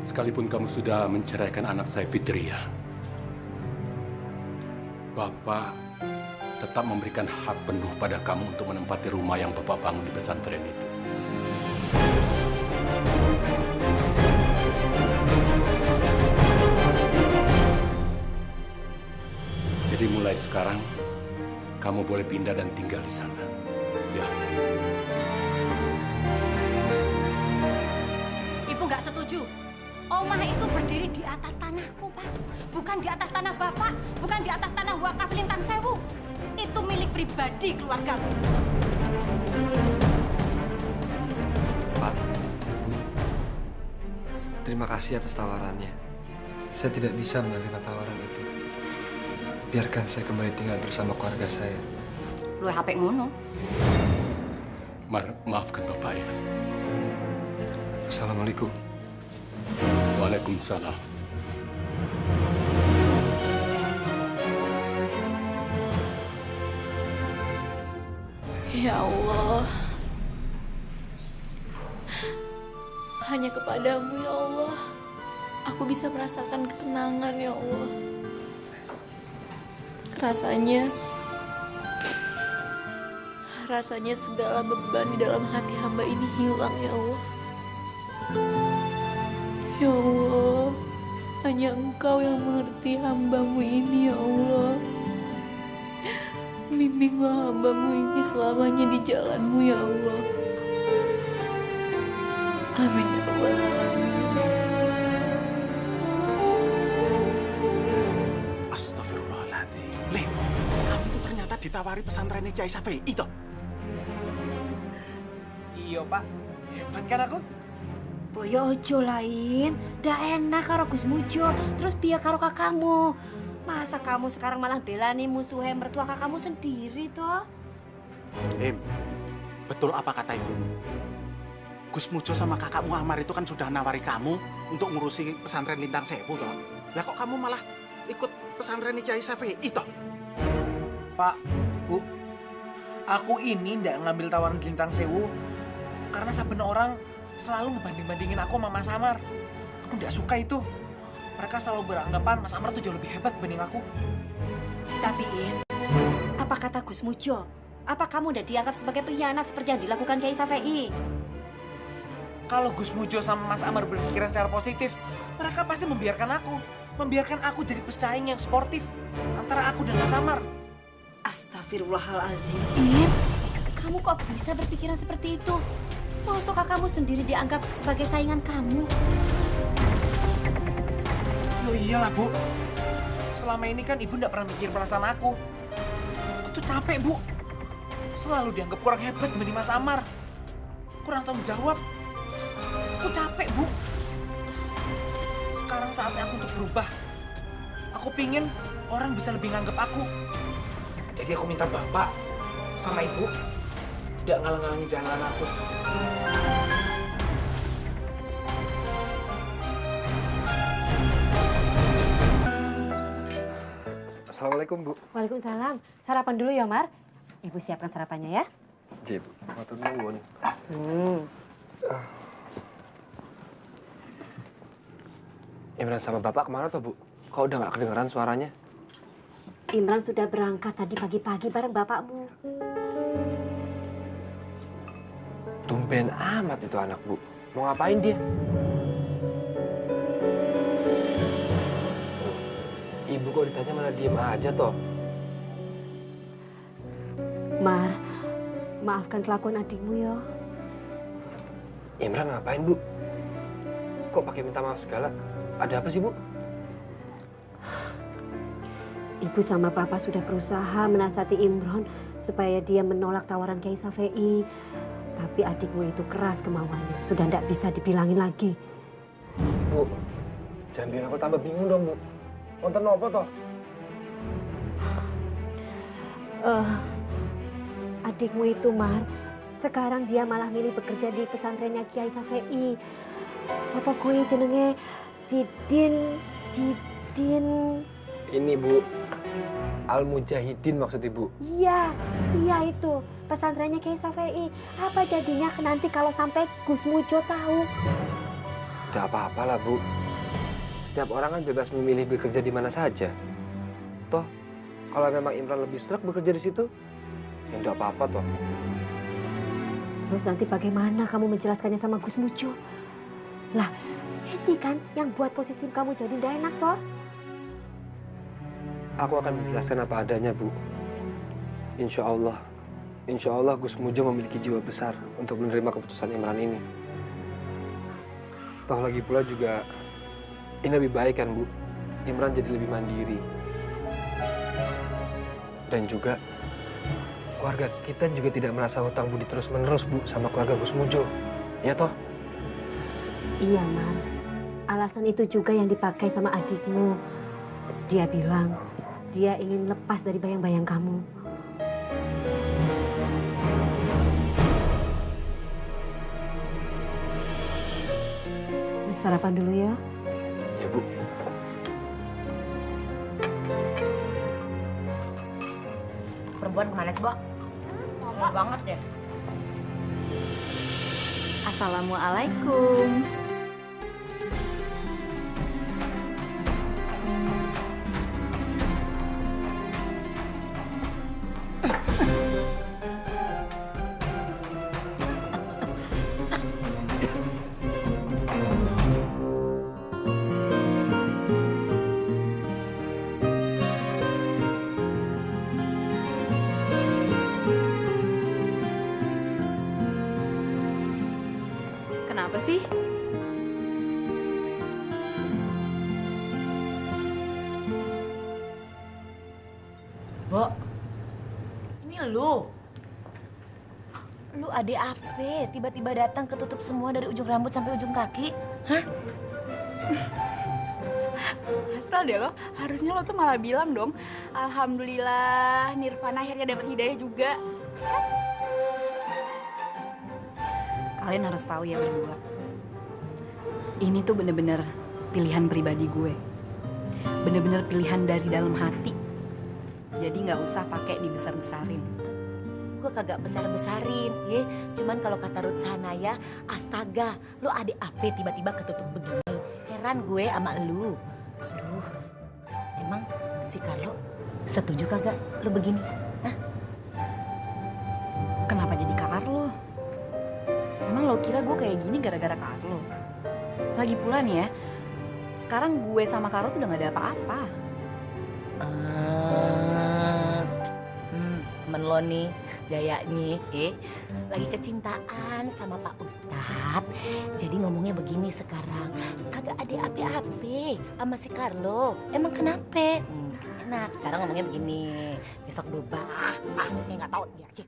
sekalipun kamu sudah menceraikan anak saya Fitria, Bapak tetap memberikan hak penuh pada kamu untuk menempati rumah yang Bapak bangun di pesantren itu. Jadi mulai sekarang, kamu boleh pindah dan tinggal di sana. Ya. Ibu nggak setuju setuju. Omah itu berdiri di atas tanahku, Pak. Bukan di atas tanah Bapak, bukan di atas tanah wakaf Lintang Sewu. Itu milik pribadi keluarga. Pak, Bu, terima kasih atas tawarannya. Saya tidak bisa menerima tawaran itu. Biarkan saya kembali tinggal bersama keluarga saya. Lu HP ngono. Maafkan Bapak ya. Assalamualaikum. Waalaikumsalam. Ya Allah, hanya kepadamu ya Allah, aku bisa merasakan ketenangan ya Allah. Rasanya segala beban di dalam hati hamba ini hilang ya Allah. Ya Allah, hanya Engkau yang mengerti hambamu ini ya Allah. Bimbinglah hambamu ini selamanya di jalanmu ya Allah. Amin ya Allah. Astagfirullahaladzim. Leh, kamu itu ternyata ditawari pesantrennya Kiai Safei itu. Iya, Pak. Hebat kan aku? Boyo ojo lain, ndak enak karo Gus Mujo, terus biar karo kakakmu. Masa kamu sekarang malah belani musuhnya mertua kakakmu sendiri toh? Betul apa kata ibumu? Gus Mujo sama kakakmu Amar itu kan sudah nawari kamu untuk ngurusi pesantren Lintang Sewu toh. Lah kok kamu malah ikut pesantren Kiai Safei itu? Pak, Bu, aku ini ndak ngambil tawaran di Lintang Sewu karena saben orang selalu ngebanding-bandingin aku sama Mas Amar. Aku ndak suka itu. Mereka selalu beranggapan Mas Amar tuh jauh lebih hebat dibanding aku. Tapi apa kata Gus Mujo? Apa kamu udah dianggap sebagai pengkhianat seperti yang dilakukan Kiai Safei? Kalau Gus Mujo sama Mas Amar berpikiran secara positif, mereka pasti membiarkan aku jadi pesaing yang sportif antara aku dan Mas Amar. Astagfirullahalazim. Kamu kok bisa berpikiran seperti itu? Maksudkah kamu sendiri dianggap sebagai saingan kamu? Loh iyalah, Bu. Selama ini kan Ibu nggak pernah mikir perasaan aku. Aku tuh capek, Bu. Selalu dianggap kurang hebat dibanding Mas Amar. Kurang tanggung jawab. Aku capek, Bu. Sekarang saatnya aku untuk berubah. Aku pingin orang bisa lebih nganggap aku. Jadi aku minta Bapak sama Ibu nggak ngalang-ngalangin jalan aku. Assalamualaikum, Bu. Waalaikumsalam. Sarapan dulu ya, Mar. Ibu siapkan sarapannya ya. Iya, Bu. Matur nuwun. Imran sama Bapak kemana toh, Bu? Kok udah nggak kedengeran suaranya? Imran sudah berangkat tadi pagi-pagi bareng bapakmu. Tumben amat itu anak, Bu. Mau ngapain dia? Ibu kok ditanya malah diem aja toh? Mar, maafkan kelakuan adikmu ya. Imran ngapain, Bu? Kok pakai minta maaf segala? Ada apa sih, Bu? Ibu sama Papa sudah berusaha menasihati Imran supaya dia menolak tawaran Kiai Safei. Tapi adikmu itu keras kemauannya. Sudah tidak bisa dibilangin lagi. Bu, jangan bikin aku tambah bingung dong, Bu. Nonton apa toh? Adikmu itu, Mar, sekarang dia malah milih bekerja di pesantrennya Kiai Safei. Apa gue jenenge Jidin. Ini, Bu, Al-Mujahidin maksud Ibu? Iya itu. Pesantrennya Kiai Safei. Apa jadinya nanti kalau sampai Gus Mujo tahu? Udah apa-apalah, Bu. Setiap orang kan bebas memilih bekerja di mana saja. Toh, kalau memang Imran lebih serak bekerja di situ, ya enggak apa-apa toh. Terus nanti bagaimana kamu menjelaskannya sama Gus Mujo? Lah, ini kan yang buat posisi kamu jadi tidak enak toh. Aku akan menjelaskan apa adanya, Bu. Insya Allah Gus Mujo memiliki jiwa besar untuk menerima keputusan Imran ini. Toh lagi pula juga ini lebih baik kan, Bu? Imran jadi lebih mandiri. Dan juga keluarga kita juga tidak merasa hutang budi terus-menerus, Bu, sama keluarga Gus Mujo. Ya toh? Iya, Man. Alasan itu juga yang dipakai sama adikmu. Dia bilang dia ingin lepas dari bayang-bayang kamu. Sarapan dulu ya. Ya, Bu. Perempuan kemana sih, Bo? Lama banget deh. Assalamualaikum. Kenapa sih? Bo, ini lu adik apa? Tiba-tiba datang ketutup semua dari ujung rambut sampai ujung kaki? Hah? Asal deh lo, harusnya lo tuh malah bilang dong, alhamdulillah Nirvana akhirnya dapat hidayah juga. Kalian harus tahu ya berdua, ini tuh bener-bener pilihan pribadi gue, bener-bener pilihan dari dalam hati. Jadi nggak usah pakai dibesar-besarin. Gue kagak besar-besarin, ya. Cuman kalau kata Ruth Sanaya, astaga, lu adik ape tiba-tiba ketutup begini. Heran gue sama lu. Aduh, emang si Carlo setuju kagak lu begini? Hah? Kenapa jadi Carlo? Emang lo kira gue kayak gini gara-gara Carlo? Lagi pula nih ya, sekarang gue sama Carlo tuh udah gak ada apa-apa. Temen lo nih, gayanya, lagi kecintaan sama Pak Ustadz. Jadi ngomongnya begini sekarang, kagak ada ape-ape sama si Carlo. Emang kenapa? Enak, sekarang ngomongnya begini, besok berubah. Nggak tahu dia aja.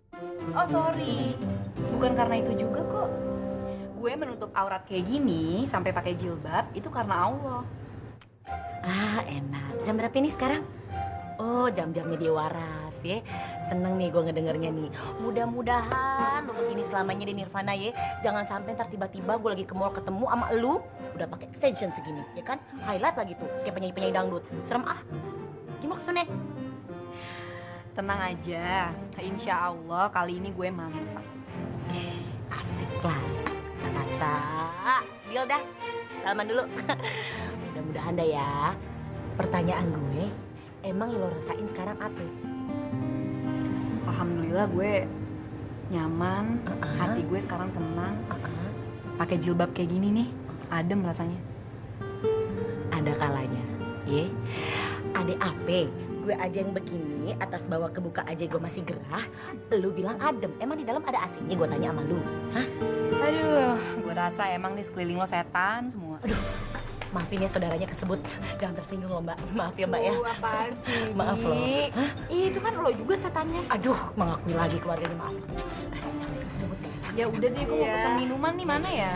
Oh sorry, bukan karena itu juga kok. Gue menutup aurat kayak gini sampai pakai jilbab itu karena Allah. Ah enak. Jam berapa ini sekarang? Oh jam-jamnya dia waras ya. Seneng nih gue ngedengernya nih. Mudah-mudahan lo begini selamanya di Nirvana ya. Jangan sampai ntar tiba-tiba gue lagi ke mall ketemu sama lu udah pakai extension segini, ya kan? Highlight lagi tuh kayak penyanyi-penyanyi dangdut. Serem ah. Gimana maksudnya? Tenang aja, insya Allah kali ini gue mantap. Asik lah. Kata, deal dah. Salaman dulu. Mudah-mudahan dah ya. Pertanyaan gue, emang yang lo rasain sekarang apa? Alhamdulillah gue nyaman, hati gue sekarang tenang. Pakai jilbab kayak gini nih, adem rasanya. Ada kalanya, ya. Ada apa? Gue aja yang begini, atas bawah kebuka aja gue masih gerah. Lu bilang adem, emang di dalam ada AC-nya? Gue tanya sama lu, hah? Aduh, gue rasa emang di sekeliling lo setan semua. Aduh, maafin ya saudaranya kesebut. Jangan tersinggung loh mbak. Maaf ya mbak ya. Apaan sih? Maaf loh. Hah? Itu kan lo juga setannya. Aduh, mengakui lagi keluarganya, maaf. Ya udah deh, gue mau pesan minuman nih, mana ya?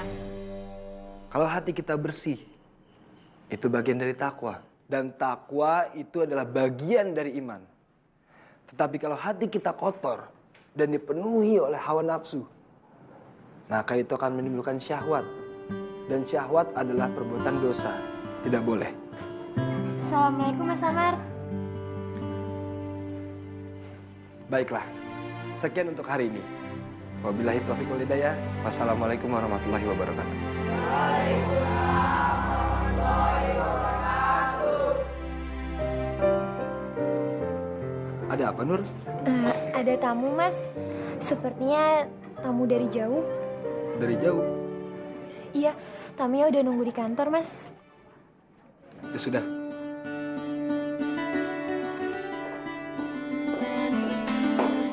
Kalau hati kita bersih, itu bagian dari takwa. Dan takwa itu adalah bagian dari iman. Tetapi kalau hati kita kotor dan dipenuhi oleh hawa nafsu, maka itu akan menimbulkan syahwat. Dan syahwat adalah perbuatan dosa. Tidak boleh. Assalamualaikum Mas Amar. Baiklah, sekian untuk hari ini. Wabillahi taufiq wal hidayah. Wassalamualaikum warahmatullahi wabarakatuh. Ada apa, Nur? Ada tamu, Mas. Sepertinya tamu dari jauh. Dari jauh? Iya, tamunya udah nunggu di kantor, Mas. Ya sudah.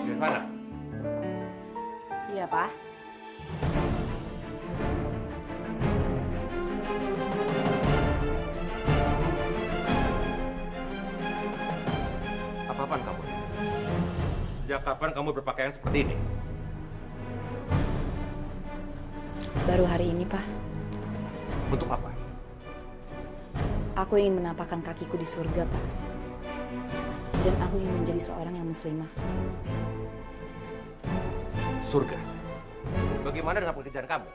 Nirvana. Iya, Pak. Sejak kapan kamu berpakaian seperti ini? Baru hari ini, Pak. Untuk apa? Aku ingin menapakkan kakiku di surga, Pak. Dan aku ingin menjadi seorang yang muslimah. Surga? Bagaimana dengan pekerjaan kamu?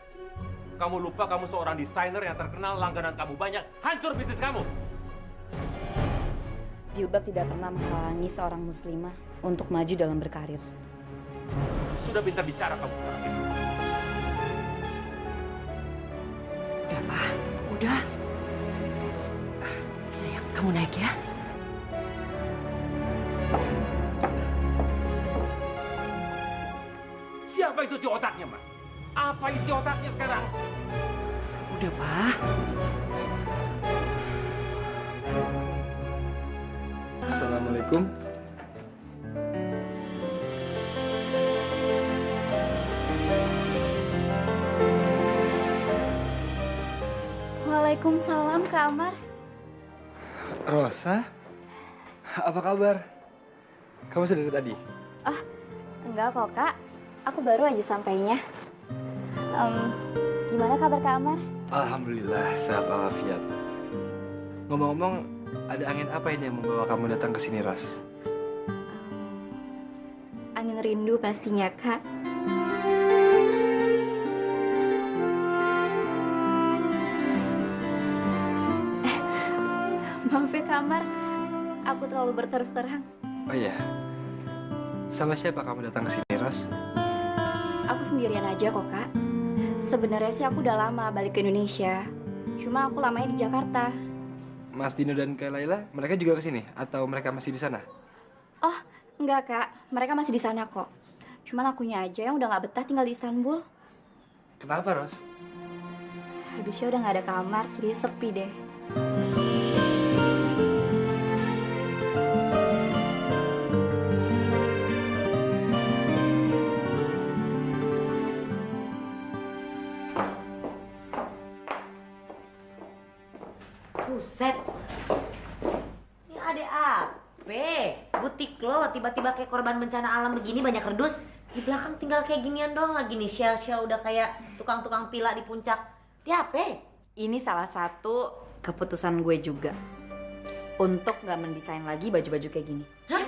Kamu lupa kamu seorang desainer yang terkenal, langganan kamu banyak, hancur bisnis kamu. Jilbab tidak pernah menghalangi seorang muslimah untuk maju dalam berkarir. Sudah pintar bicara kamu sekarang ini. Udah, Pak. Udah. Sayang, kamu naik ya. Siapa itu cuci otaknya, Mbak? Apa isi otaknya sekarang? Udah, Pak. Assalamualaikum. Waalaikumsalam, Kak Amar. Rosa, apa kabar? Kamu sudah dari tadi? Ah, enggak kok, Kak. Aku baru aja sampainya. Gimana kabar Kak Amar? Alhamdulillah, sehat walafiat. Ngomong-ngomong, ada angin apa ini yang membawa kamu datang ke sini, Ros? Angin rindu pastinya, Kak. Maaf ya, Kak Amar. Aku terlalu berterus terang. Oh iya. Sama siapa kamu datang ke sini, Ros? Aku sendirian aja kok, Kak. Sebenarnya sih aku udah lama balik ke Indonesia. Cuma aku lamanya di Jakarta. Mas Dino dan Kak Laila, mereka juga ke sini atau mereka masih di sana? Oh, enggak, Kak. Mereka masih di sana kok. Cuman akunya aja yang udah gak betah tinggal di Istanbul. Kenapa, Ros? Habisnya udah gak ada kamar, jadi sepi deh. Buset. Ini ada apa? Butik lo tiba-tiba kayak korban bencana alam begini, banyak kerdus. Di belakang tinggal kayak ginian doang lagi nih. Shell udah kayak tukang-tukang pila di puncak. Dia apa? Ini salah satu keputusan gue juga. Untuk nggak mendesain lagi baju-baju kayak gini. Hah?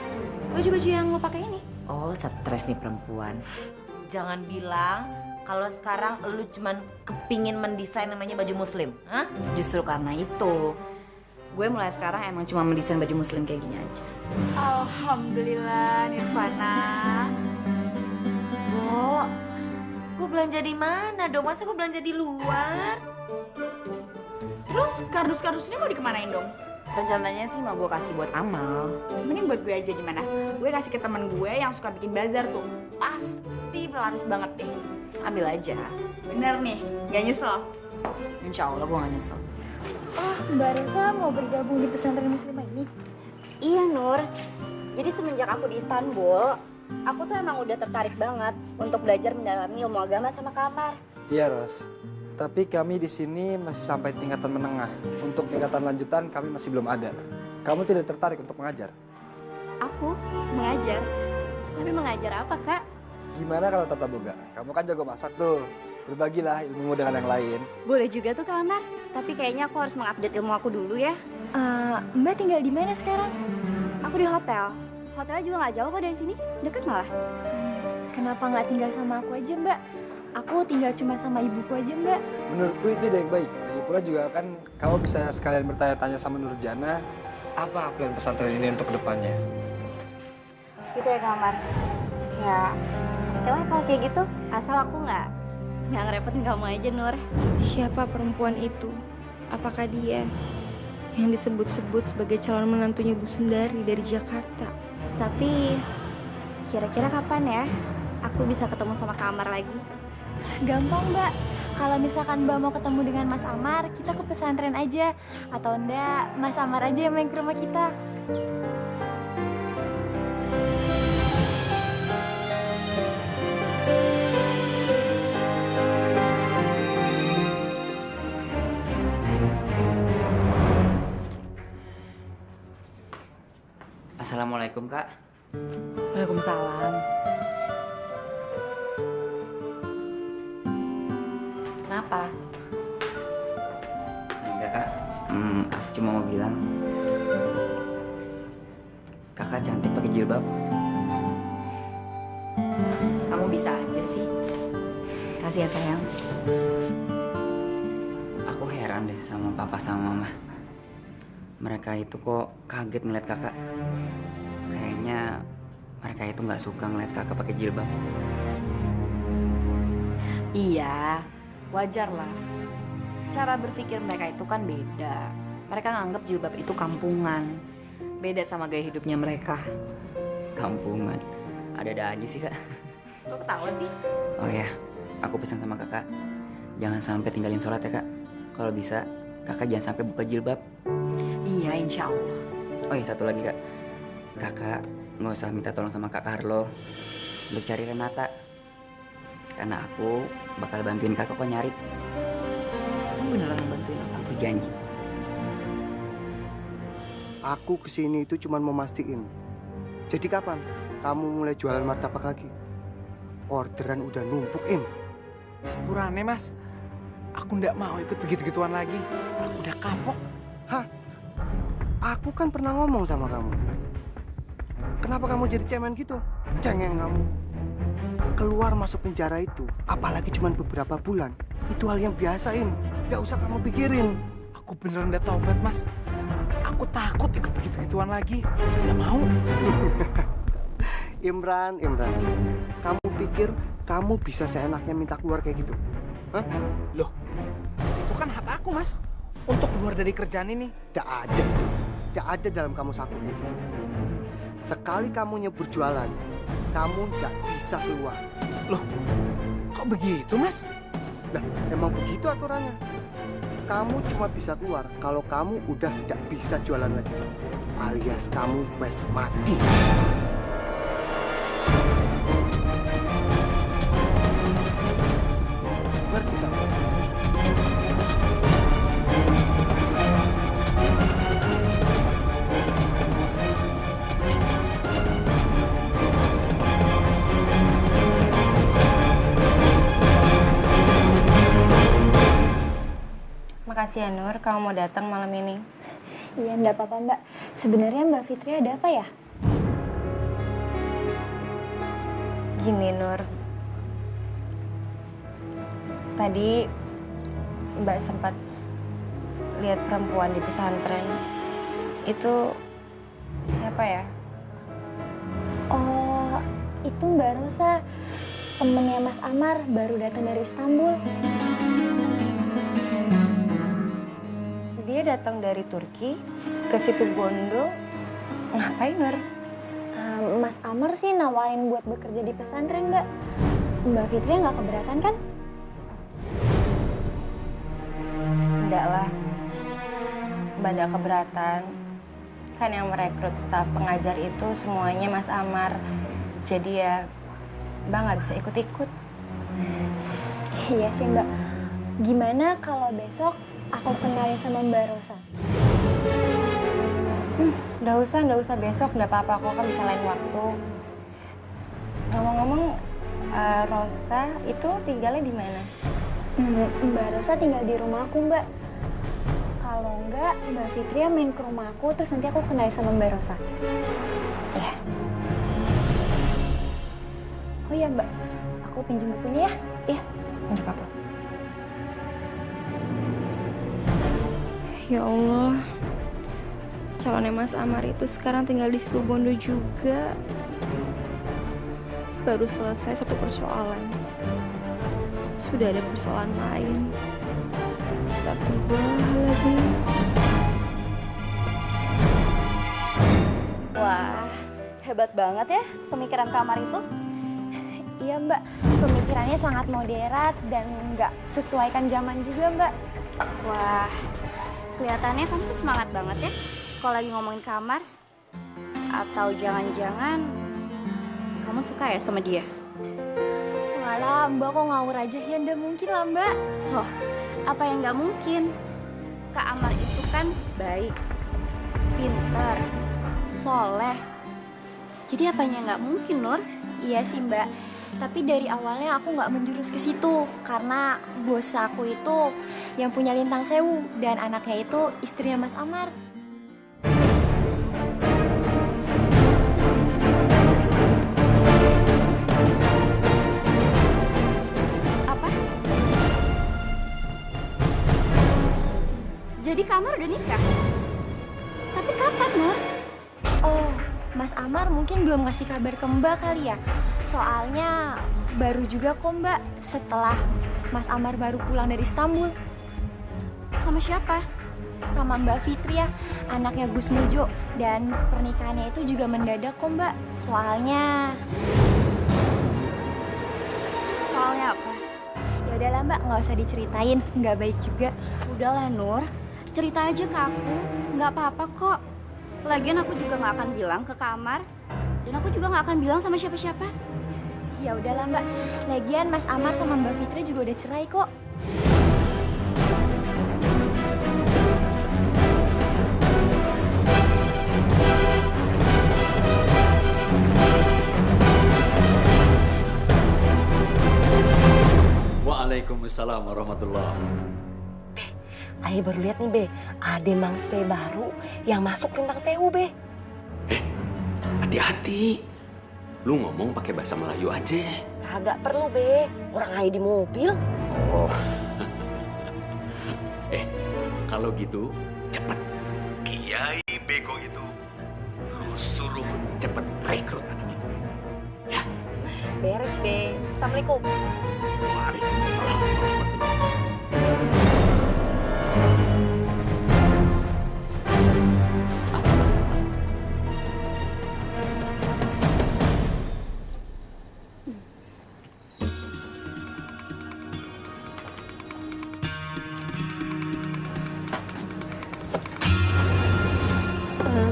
Baju-baju yang lo pakai ini. Oh, stres nih perempuan. Jangan bilang kalau sekarang lu cuman kepingin mendesain namanya baju muslim, hah? Justru karena itu, gue mulai sekarang emang cuma mendesain baju muslim kayak gini aja. Alhamdulillah, Nirvana. Bo, gue belanja di mana dong? Masa gue belanja di luar? Terus kardus-kardusnya mau dikemanain dong? Rencananya sih mau gue kasih buat Amal. Mending buat gue aja gimana? Gue kasih ke teman gue yang suka bikin bazar tuh. Pasti laris banget deh. Ambil aja. Bener nih, gak nyesel? Insya Allah gue gak nyesel. Oh, Mbak Rosa mau bergabung di pesantren muslimah ini? Iya, Nur. Jadi semenjak aku di Istanbul, aku tuh emang udah tertarik banget untuk belajar mendalami ilmu agama sama Kak Amar. Iya, Ros. Tapi kami di sini masih sampai tingkatan menengah. Untuk tingkatan lanjutan kami masih belum ada. Kamu tidak tertarik untuk mengajar? Aku mengajar? Tapi mengajar apa, Kak? Gimana kalau tata boga? Kamu kan jago masak tuh. Berbagilah ilmumu dengan yang lain. Boleh juga tuh, Kak Amar. Tapi kayaknya aku harus mengupdate ilmu aku dulu ya. Mbak tinggal di mana sekarang? Aku di hotel. Hotelnya juga nggak jauh kok dari sini. Deket malah. Kenapa nggak tinggal sama aku aja, Mbak? Aku tinggal cuma sama ibuku aja, Mbak. Menurutku itu ide yang baik. Lagi pula juga kan kamu bisa sekalian bertanya-tanya sama Nurjana. Apa plan pesantren ini untuk kedepannya? Gitu ya, Kak Amar. Ya, oke lah kalau kayak gitu. Asal aku nggak ngerepotin kamu aja, Nur. Siapa perempuan itu? Apakah dia yang disebut-sebut sebagai calon menantunya Bu Sundari dari Jakarta? Tapi kira-kira kapan ya aku bisa ketemu sama Kak Amar lagi? Gampang, Mbak. Kalau misalkan Mbak mau ketemu dengan Mas Amar, kita ke pesantren aja. Atau enggak, Mas Amar aja yang main ke rumah kita. Assalamualaikum, Kak. Waalaikumsalam. Kenapa? Enggak kak, aku cuma mau bilang kakak cantik pakai jilbab. Kamu bisa aja sih. Kasih ya sayang. Aku heran deh sama papa sama mama. Mereka itu kok kaget ngeliat kakak. Kayaknya mereka itu nggak suka ngeliat kakak pakai jilbab. Iya, wajar lah. Cara berpikir mereka itu kan beda. Mereka nganggap jilbab itu kampungan. Beda sama gaya hidupnya mereka. Kampungan. Ada-ada aja sih kak. Kok ketawa sih? Oh ya, aku pesan sama kakak, jangan sampai tinggalin sholat ya kak. Kalau bisa, kakak jangan sampai buka jilbab. Iya, insya Allah. Oh iya, satu lagi kak. Kakak nggak usah minta tolong sama kakak Harlo untuk cari Renata. Karena aku bakal bantuin kakak kok nyari. Kamu beneran bantuin aku? Aku janji. Aku kesini itu cuma mau mastiin. Jadi kapan kamu mulai jualan martabak lagi? Orderan udah numpuk, Im. Sepurane, Mas. Aku ndak mau ikut begitu-gituan lagi. Aku udah kapok. Hah? Aku kan pernah ngomong sama kamu. Kenapa kamu jadi cemen gitu? Cengeng kamu. Keluar masuk penjara itu, apalagi cuma beberapa bulan, itu hal yang biasa, Im. Gak usah kamu pikirin. Aku beneran udah taubat, Mas. Aku takut ikut begitu-gituan lagi. Nggak mau. Imran, kamu pikir kamu bisa seenaknya minta keluar kayak gitu? Hah? Loh, itu kan hak aku, Mas. Untuk keluar dari kerjaan ini. Tidak ada dalam kamu satu kayak gitu. Sekali kamu nyebur jualan, kamu nggak bisa keluar. Loh, kok begitu, Mas? Nah, emang begitu aturannya. Kamu cuma bisa keluar kalau kamu udah tidak bisa jualan lagi. Alias kamu wes mati. Ngerti kamu? Makasih ya Nur, kamu mau datang malam ini. Iya, enggak apa-apa Mbak. Sebenarnya Mbak Fitri ada apa ya? Gini Nur, tadi Mbak sempat lihat perempuan di pesantren. Itu siapa ya? Oh, itu Mbak Rosa, temennya Mas Amar, baru datang dari Istanbul. Dia datang dari Turki ke situ Bondo. Ngapain, Nur? Mas Amar sih nawarin buat bekerja di pesantren, Mbak. Mbak Fitri nggak keberatan kan? Enggak lah. Mbak nggak keberatan. Kan yang merekrut staf pengajar itu semuanya Mas Amar. Jadi ya, Mbak nggak bisa ikut-ikut. Iya sih, Mbak. Gimana kalau besok aku kenalin sama Mbak Rosa? Nggak usah besok, nggak apa-apa, aku kan bisa lain waktu. Ngomong-ngomong, Rosa itu tinggalnya di mana? Mbak Rosa tinggal di rumahku, Mbak. Kalau enggak, Mbak Fitri main ke rumahku, terus nanti aku kenalin sama Mbak Rosa. Ya. Oh iya, Mbak, aku pinjam bukunya ya? Iya, nggak apa-apa. Ya Allah, calonnya Mas Amar itu sekarang tinggal di situ Bondo juga. Baru selesai satu persoalan, sudah ada persoalan lain. Astagfirullahaladzim. Wah, hebat banget ya pemikiran Kamar itu. Iya Mbak, pemikirannya sangat modern dan nggak sesuaikan zaman juga Mbak. Wah, kelihatannya kamu tuh semangat banget ya kalau lagi ngomongin Kamar. Atau jangan-jangan kamu suka ya sama dia? Walah, Mbak kok ngawur aja ya? Nggak mungkin lah Mbak. Loh, apa yang nggak mungkin? Kak Amar itu kan baik, pinter, soleh. Jadi apanya nggak mungkin, Nur? Iya sih, Mbak. Tapi dari awalnya aku nggak menjurus ke situ karena bos aku itu yang punya Lintang Sewu dan anaknya itu istrinya Mas Amar. Apa? Jadi Kamar udah nikah? Tapi kapan, Nur? Oh, Mas Amar mungkin belum ngasih kabar ke Mbak kali ya. Soalnya baru juga kok Mbak setelah Mas Amar baru pulang dari Istanbul. Sama siapa? Sama Mbak Fitri ya, anaknya Gus Mujo. Dan pernikahannya itu juga mendadak kok Mbak. Soalnya apa? Ya udahlah Mbak, nggak usah diceritain, nggak baik juga. Udahlah Nur, cerita aja ke aku, nggak apa-apa kok. Lagian aku juga nggak akan bilang ke Kamar, dan aku juga nggak akan bilang sama siapa-siapa. Ya udahlah Mbak, lagian Mas Amar sama Mbak Fitri juga udah cerai kok. Waalaikumsalam warahmatullahi. Ayo baru lihat nih, Be. Ada mangse baru yang masuk Lintang Sewu, Be. Hati-hati. Lu ngomong pakai bahasa Melayu aja. Kagak perlu, Be. Orang aja di mobil. Oh. Kalau gitu, cepet. Kiai bego itu. Lu suruh cepet rekrut anak itu. Ya. Beres, Be. Assalamualaikum. Waalaikumsalam warahmatullahi.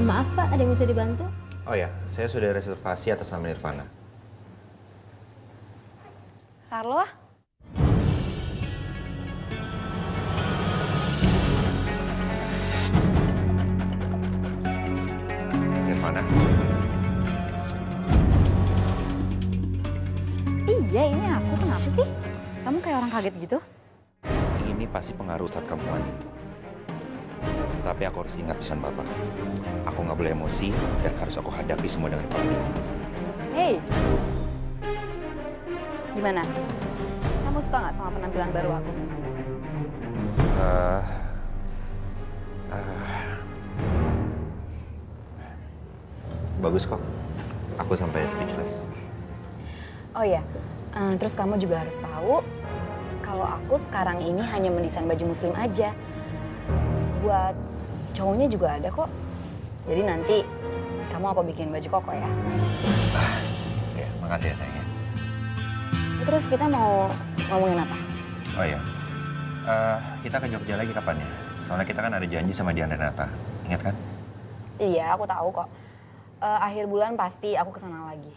Maaf Pak, ada yang bisa dibantu? Oh ya, saya sudah reservasi atas nama Nirvana. Carlo? Nirvana? Iya, ini aku. Kenapa sih? Kamu kayak orang kaget gitu? Ini pasti pengaruh saat kampungan itu. Tapi aku harus ingat pesan Bapak. Aku nggak boleh emosi dan harus aku hadapi semua dengan kepala dingin. Hey! Gimana? Kamu suka nggak sama penampilan baru aku? Bagus kok. Aku sampai speechless. Oh iya, terus kamu juga harus tahu kalau aku sekarang ini hanya mendesain baju muslim aja. Buat cowoknya juga ada kok. Jadi nanti kamu aku bikin baju koko ya. Ya, makasih ya sayangnya. Terus kita mau ngomongin apa? Oh iya, kita ke Jogja lagi kapan ya? Soalnya kita kan ada janji sama Dian Renata, ingat kan? Iya, aku tahu kok. Akhir bulan pasti aku kesana lagi.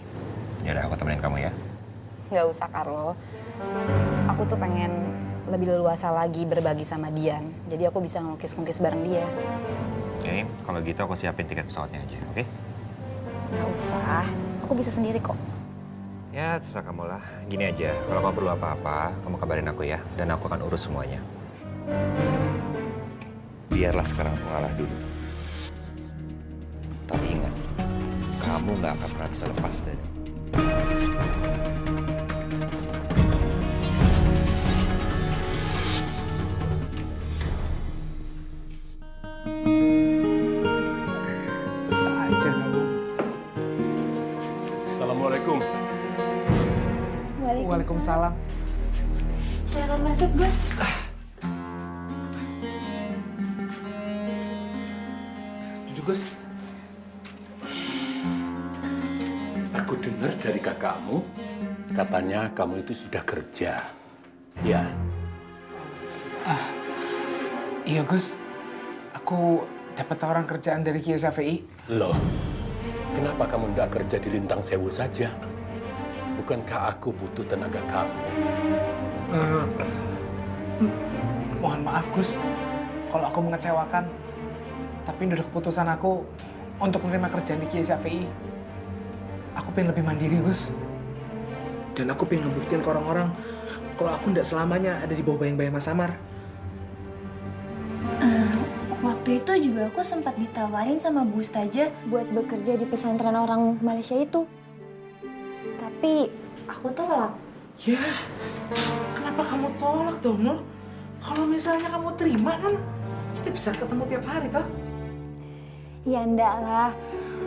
Ya udah, aku temenin kamu ya. Nggak usah, Carlo. Aku tuh pengen lebih leluasa lagi berbagi sama Dian. Jadi aku bisa ngelukis-ngelukis bareng dia. Oke, kalau gitu aku siapin tiket pesawatnya aja, oke? Nggak usah, aku bisa sendiri kok. Ya, terserah kamu lah. Gini aja, kalau kamu perlu apa-apa, kamu kabarin aku ya. Dan aku akan urus semuanya. Biarlah sekarang aku ngalah dulu. Tapi ingat, kamu nggak akan pernah bisa lepas dari Assalamualaikum. Waalaikumsalam. Silakan masuk, Bos. Duduk, Gus. Aku dengar dari kakakmu, katanya kamu itu sudah kerja. Ya. Iya, Gus. Aku dapat tawaran kerjaan dari Kiai Safei. Loh, kenapa kamu tidak kerja di Lintang Sewu saja? Bukankah aku butuh tenaga kamu? Mohon maaf, Gus. Kalau aku mengecewakan. Tapi udah keputusan aku untuk menerima kerjaan di Kiai Safei. pengen lebih mandiri, Gus. Dan aku pengen ngebuktiin ke orang-orang kalau aku nggak selamanya ada di bawah bayang-bayang Mas Amar. Waktu itu juga aku sempat ditawarin sama Bu Ustazah buat bekerja di pesantren orang Malaysia itu. Tapi aku tolak. Ya, kenapa kamu tolak dong, Nur? Kalau misalnya kamu terima kan kita bisa ketemu tiap hari, toh? Ya enggak lah.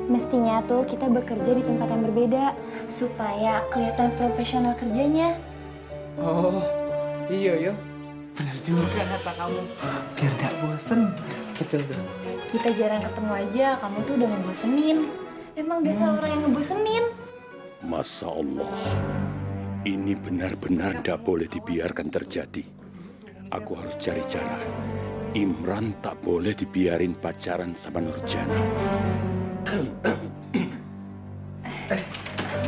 Mestinya tuh kita bekerja di tempat yang berbeda supaya kelihatan profesional kerjanya. Oh, iya. Benar juga kata kamu. Biar gak bosen. Gitu. Kita jarang ketemu aja, kamu tuh udah ngebosenin. Emang dasar orang yang ngebosenin. Masya Allah, ini benar-benar tidak boleh dibiarkan terjadi. Aku harus cari cara. Imran tak boleh dibiarin pacaran sama Nurjana.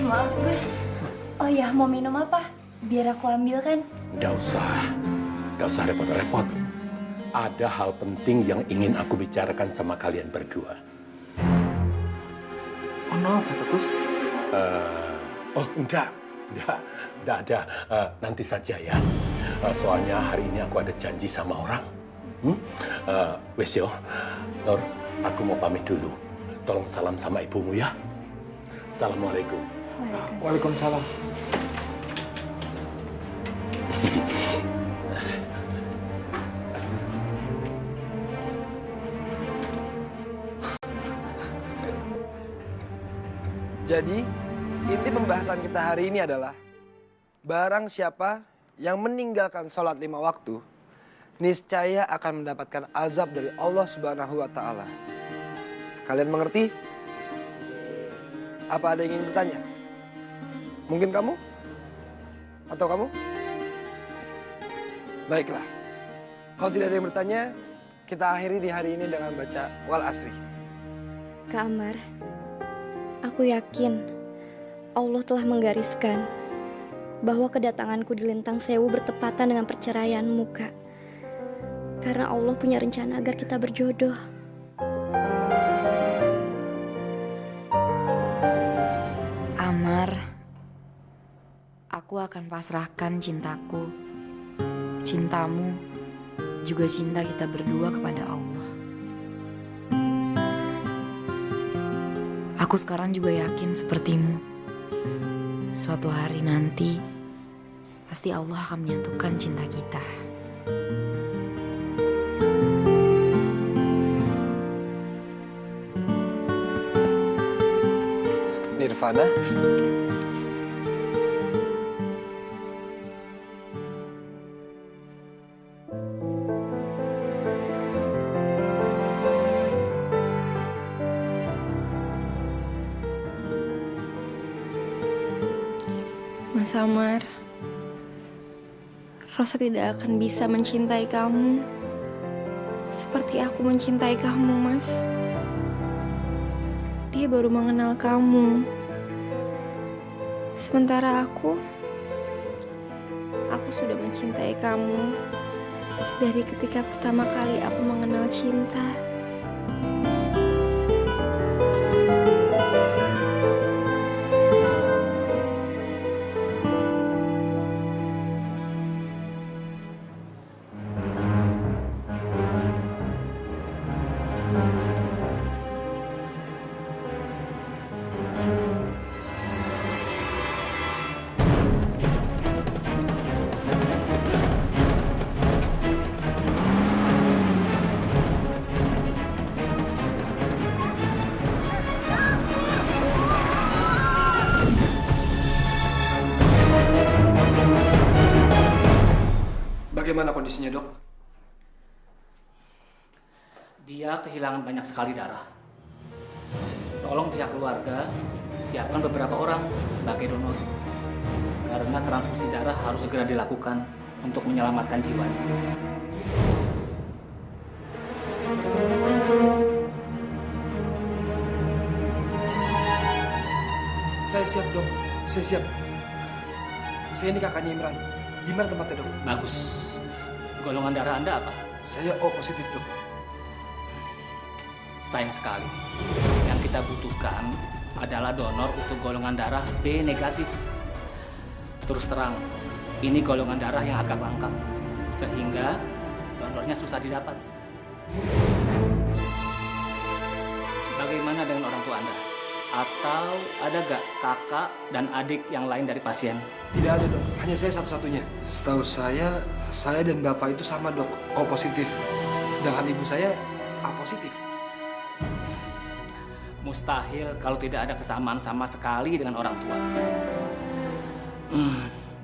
Maaf, Gus. Oh ya, mau minum apa? Biar aku ambilkan. Nggak usah repot-repot. Ada hal penting yang ingin aku bicarakan sama kalian berdua. Oh no, kata Gus. Enggak ada. Nanti saja ya. Soalnya hari ini aku ada janji sama orang. Wes yo, Nur, aku mau pamit dulu. Tolong salam sama ibumu ya. Assalamualaikum. Waalaikumsalam. Jadi, inti pembahasan kita hari ini adalah barang siapa yang meninggalkan sholat 5 waktu, niscaya akan mendapatkan azab dari Allah Subhanahu wa Ta'ala. Kalian mengerti? Apa ada yang ingin bertanya? Mungkin kamu? Atau kamu? Baiklah. Kalau tidak ada yang bertanya, kita akhiri di hari ini dengan baca Wal Asri. Kak Amar, aku yakin Allah telah menggariskan bahwa kedatanganku di Lintang Sewu bertepatan dengan perceraianmu, Kak. Karena Allah punya rencana agar kita berjodoh. Amar, aku akan pasrahkan cintaku, cintamu, juga cinta kita berdua kepada Allah. Aku sekarang juga yakin sepertimu. Suatu hari nanti, pasti Allah akan menyatukan cinta kita. Nirvana. Mas Amar, Rosa tidak akan bisa mencintai kamu seperti aku mencintai kamu, Mas. Dia baru mengenal kamu. Sementara aku sudah mencintai kamu dari ketika pertama kali aku mengenal cinta. Bagaimana kondisinya, Dok? Dia kehilangan banyak sekali darah. Tolong pihak keluarga siapkan beberapa orang sebagai donor. Karena transfusi darah harus segera dilakukan untuk menyelamatkan jiwanya. Saya siap, Dok. Saya siap. Saya ini kakaknya Imran. Di mana tempatnya, Dok? Bagus. Golongan darah Anda apa? Saya O positif, Dok. Sayang sekali. Yang kita butuhkan adalah donor untuk golongan darah B negatif. Terus terang, ini golongan darah yang agak langka, sehingga donornya susah didapat. Bagaimana dengan orang tua Anda? Atau ada gak kakak dan adik yang lain dari pasien? Tidak ada, Dok. Hanya saya satu-satunya. Setahu saya dan Bapak itu sama, Dok. O positif. Sedangkan ibu saya A positif. Mustahil kalau tidak ada kesamaan sama sekali dengan orang tua.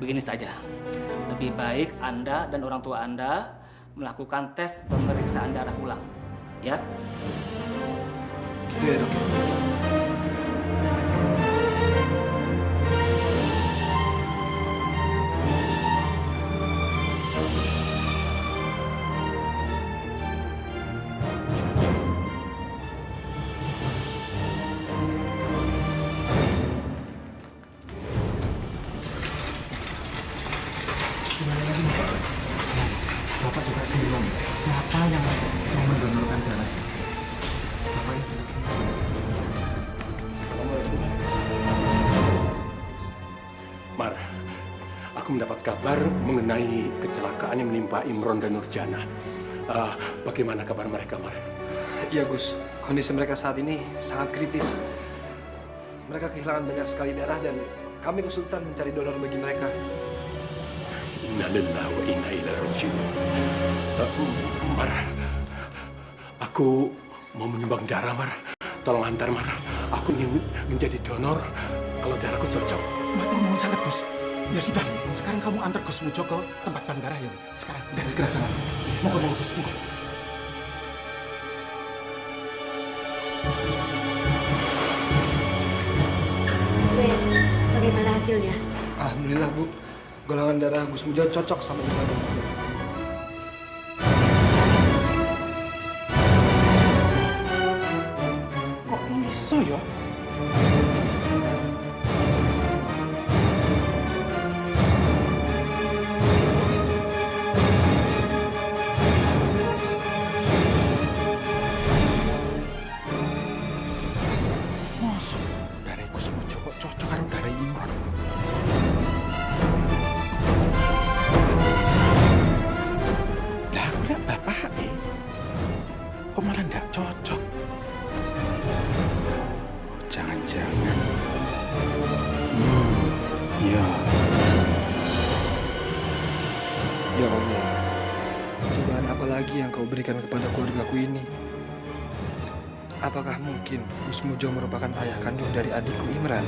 Begini saja. Lebih baik Anda dan orang tua Anda melakukan tes pemeriksaan darah ulang. Ya? Gitu ya, Dok. Gimana lagi nih, Pak? Bapak juga bingung. Siapa yang mau mendonorkan darah? Bapak itu. Mar, aku mendapat kabar mengenai kecelakaan yang menimpa Imron dan Nurjana. Bagaimana kabar mereka, Mar? Iya, Gus. Kondisi mereka saat ini sangat kritis. Mereka kehilangan banyak sekali darah dan kami kesulitan mencari donor bagi mereka. Innalillahi wa inna ilaihi raji'un. Mar, aku mau menyumbang darah, Mar. Tolong antar, Mar. Aku ingin menjadi donor kalau darahku cocok. Matur nuwun sangat, Gus. Ya sudah, sekarang kamu antar Gus Mujo ke tempat bank darah ya. Sekarang, dan segera sana. Moga Gus, moga. Bagaimana hasilnya? Alhamdulillah, Bu. Golongan darah Gus Mujo cocok sama Imron. Kok bisa ya? Masuk dari Gus Mujo kok cocok karo dari Imron. Lah aku lihat bapak kok malah nggak cocok. Jangan-jangan. Iya. Ya Allah, cobaan apa lagi yang kau berikan kepada keluargaku ini? Apakah mungkin Gus Mujo merupakan ayah kandung dari adikku Imran?